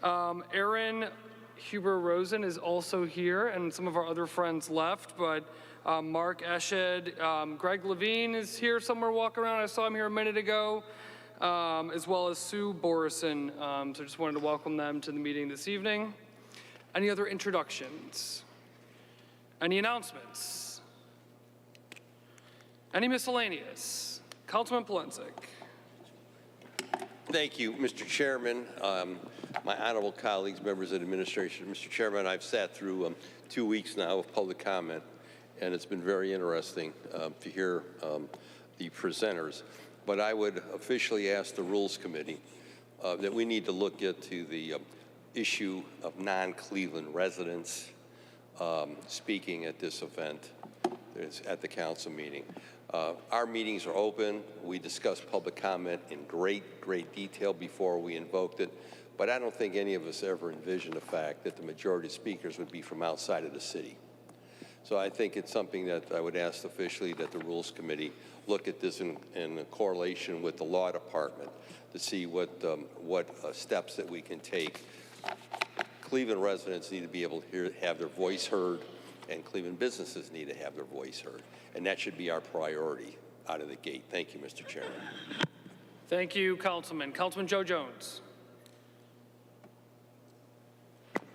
Aaron Huber-Rosen is also here, and some of our other friends left, but Mark Eshed, Greg Levine is here somewhere walking around. I saw him here a minute ago, as well as Sue Borison. So just wanted to welcome them to the meeting this evening. Any other introductions? Any announcements? Any miscellaneous? Councilman Polensek. Thank you, Mr. Chairman, my honorable colleagues, members of the administration. Mr. Chairman, I've sat through 2 weeks now of public comment, and it's been very interesting to hear the presenters. But I would officially ask the Rules Committee that we need to look into the issue of non-Cleveland residents speaking at this event, at the council meeting. Our meetings are open. We discussed public comment in great detail before we invoked it, but I don't think any of us ever envisioned the fact that the majority of speakers would be from outside of the city. So I think it's something that I would ask officially that the Rules Committee look at this in correlation with the law department to see what steps that we can take. Cleveland residents need to be able to have their voice heard, and Cleveland businesses need to have their voice heard. And that should be our priority out of the gate. Thank you, Mr. Chairman. Thank you, Councilman. Councilman Joe Jones. Thank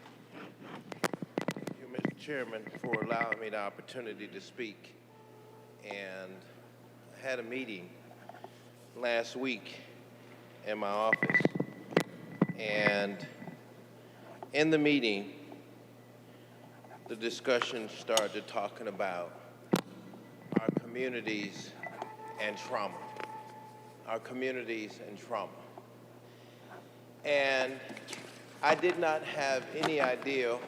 you, Mr. Chairman, for allowing me the opportunity to speak. And I had a meeting last week in my office, and in the meeting, the discussion started talking about our communities and trauma. Our communities and trauma. And I did not have any idea,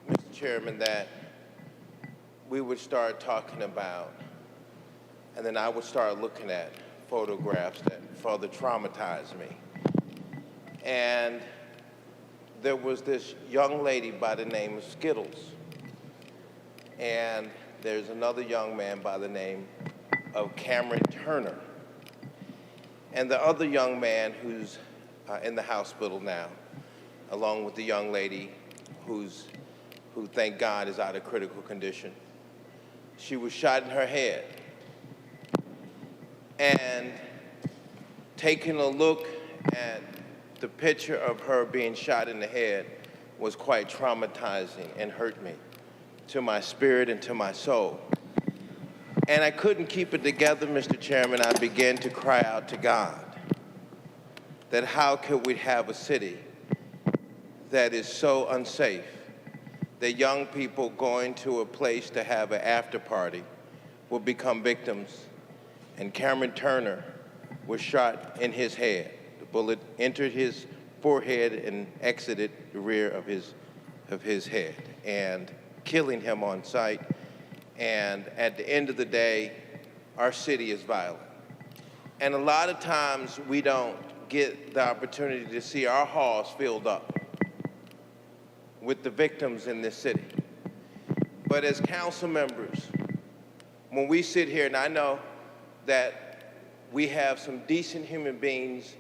Mr. Chairman, that we would start talking about, and then I would start looking at photographs that further traumatized me. And there was this young lady by the name of Skittles. And there's another young man by the name of Cameron Turner. And the other young man who's in the hospital now, along with the young lady who, thank God, is out of critical condition. She was shot in her head. And taking a look at the picture of her being shot in the head was quite traumatizing and hurt me to my spirit and to my soul. And I couldn't keep it together, Mr. Chairman. I began to cry out to God that how could we have a city that is so unsafe that young people going to a place to have an after party will become victims. And Cameron Turner was shot in his head. The bullet entered his forehead and exited the rear of his head, and killing him on sight. And at the end of the day, our city is violent. And a lot of times we don't get the opportunity to see our halls filled up with the victims in this city. But as council members, when we sit here, and I know that we have some decent human beings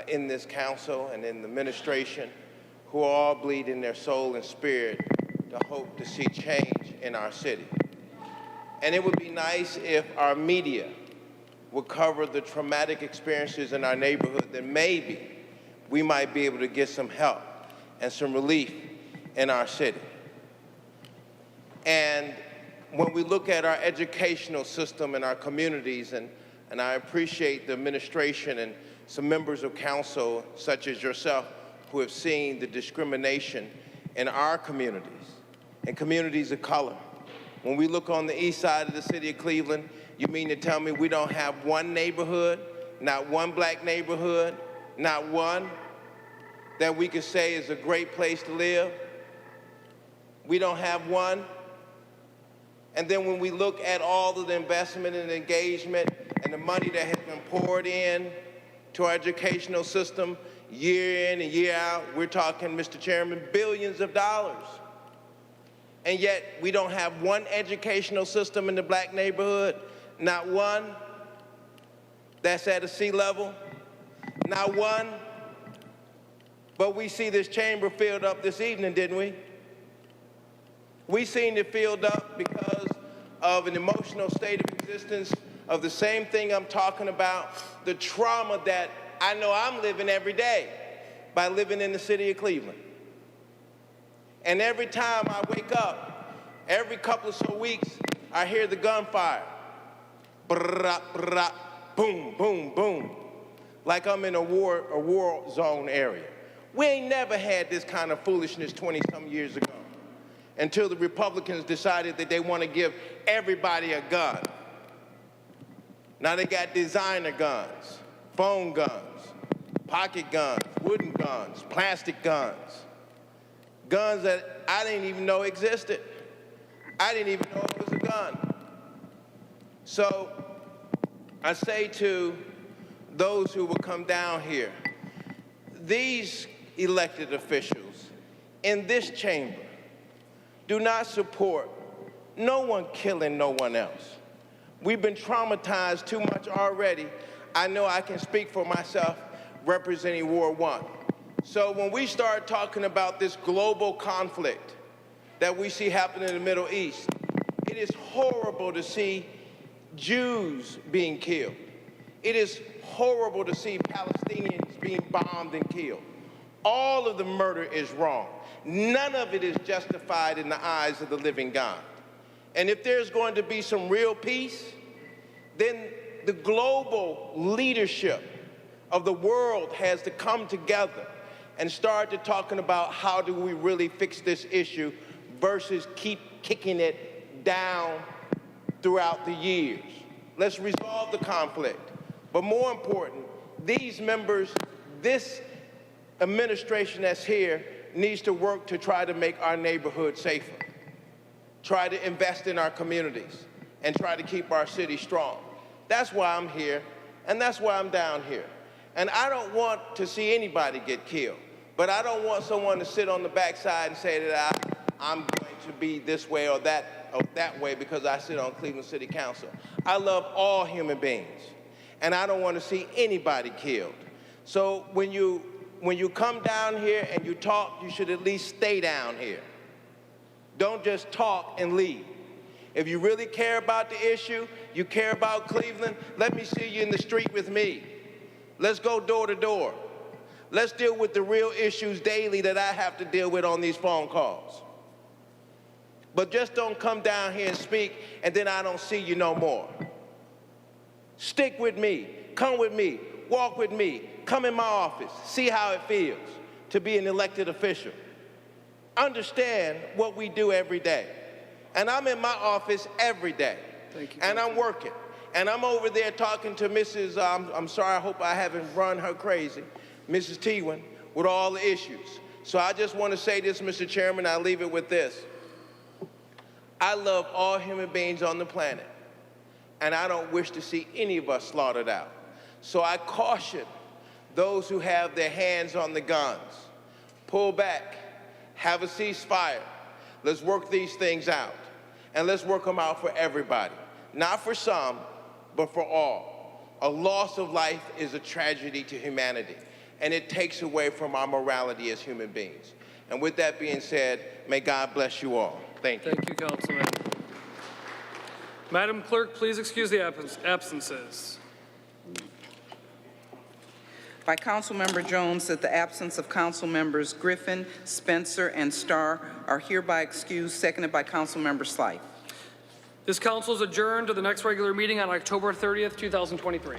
in this council and in the administration who all bleed in their soul and spirit to hope to see change in our city. And it would be nice if our media would cover the traumatic experiences in our neighborhood, then maybe we might be able to get some help and some relief in our city. And when we look at our educational system in our communities, and I appreciate the administration and some members of council, such as yourself, who have seen the discrimination in our communities and communities of color. When we look on the east side of the city of Cleveland, you mean to tell me we don't have one neighborhood, not one black neighborhood, not one that we could say is a great place to live? We don't have one. And then when we look at all of the investment and engagement and the money that has been poured in to our educational system year in and year out, we're talking, Mr. Chairman, billions of dollars. And yet we don't have one educational system in the black neighborhood, not one that's at a sea level, not one. But we see this chamber filled up this evening, didn't we? We seen it filled up because of an emotional state of existence of the same thing I'm talking about, the trauma that I know I'm living every day by living in the city of Cleveland. And every time I wake up, every couple of so weeks, I hear the gunfire. Brrrah, brrrah, boom, boom, boom. Like I'm in a war zone area. We ain't never had this kind of foolishness 20-some years ago until the Republicans decided that they want to give everybody a gun. Now they got designer guns, phone guns, pocket guns, wooden guns, plastic guns, guns that I didn't even know existed. I didn't even know it was a gun. So I say to those who will come down here, these elected officials in this chamber do not support no one killing no one else. We've been traumatized too much already. I know I can speak for myself representing Ward 1. So when we start talking about this global conflict that we see happen in the Middle East, it is horrible to see Jews being killed. It is horrible to see Palestinians being bombed and killed. All of the murder is wrong. None of it is justified in the eyes of the living God. And if there's going to be some real peace, then the global leadership of the world has to come together and started talking about how do we really fix this issue versus keep kicking it down throughout the years. Let's resolve the conflict. But more important, these members, this administration that's here needs to work to try to make our neighborhood safer, try to invest in our communities, and try to keep our city strong. That's why I'm here, and that's why I'm down here. And I don't want to see anybody get killed, but I don't want someone to sit on the backside and say that I'm going to be this way or that way because I sit on Cleveland City Council. I love all human beings, and I don't want to see anybody killed. So when you come down here and you talk, you should at least stay down here. Don't just talk and leave. If you really care about the issue, you care about Cleveland, let me see you in the street with me. Let's go door to door. Let's deal with the real issues daily that I have to deal with on these phone calls. But just don't come down here and speak, and then I don't see you no more. Stick with me, come with me, walk with me, come in my office, see how it feels to be an elected official. Understand what we do every day. And I'm in my office every day. Thank you, and I'm working. And I'm over there talking to Mrs., I'm sorry, I hope I haven't run her crazy, Mrs. Tewan, with all the issues. So I just want to say this, Mr. Chairman, I'll leave it with this. I love all human beings on the planet, and I don't wish to see any of us slaughtered out. So I caution those who have their hands on the guns. Pull back, have a ceasefire. Let's work these things out, and let's work them out for everybody. Not for some, but for all. A loss of life is a tragedy to humanity, and it takes away from our morality as human beings. And with that being said, may God bless you all. Thank you. Thank you, Councilman. Madam Clerk, please excuse the absences. By Councilmember Jones, that the absence of Council members Griffin, Spencer, and Starr are hereby excused, seconded by Councilmember Slight. This council is adjourned to the next regular meeting on October 30th, 2023.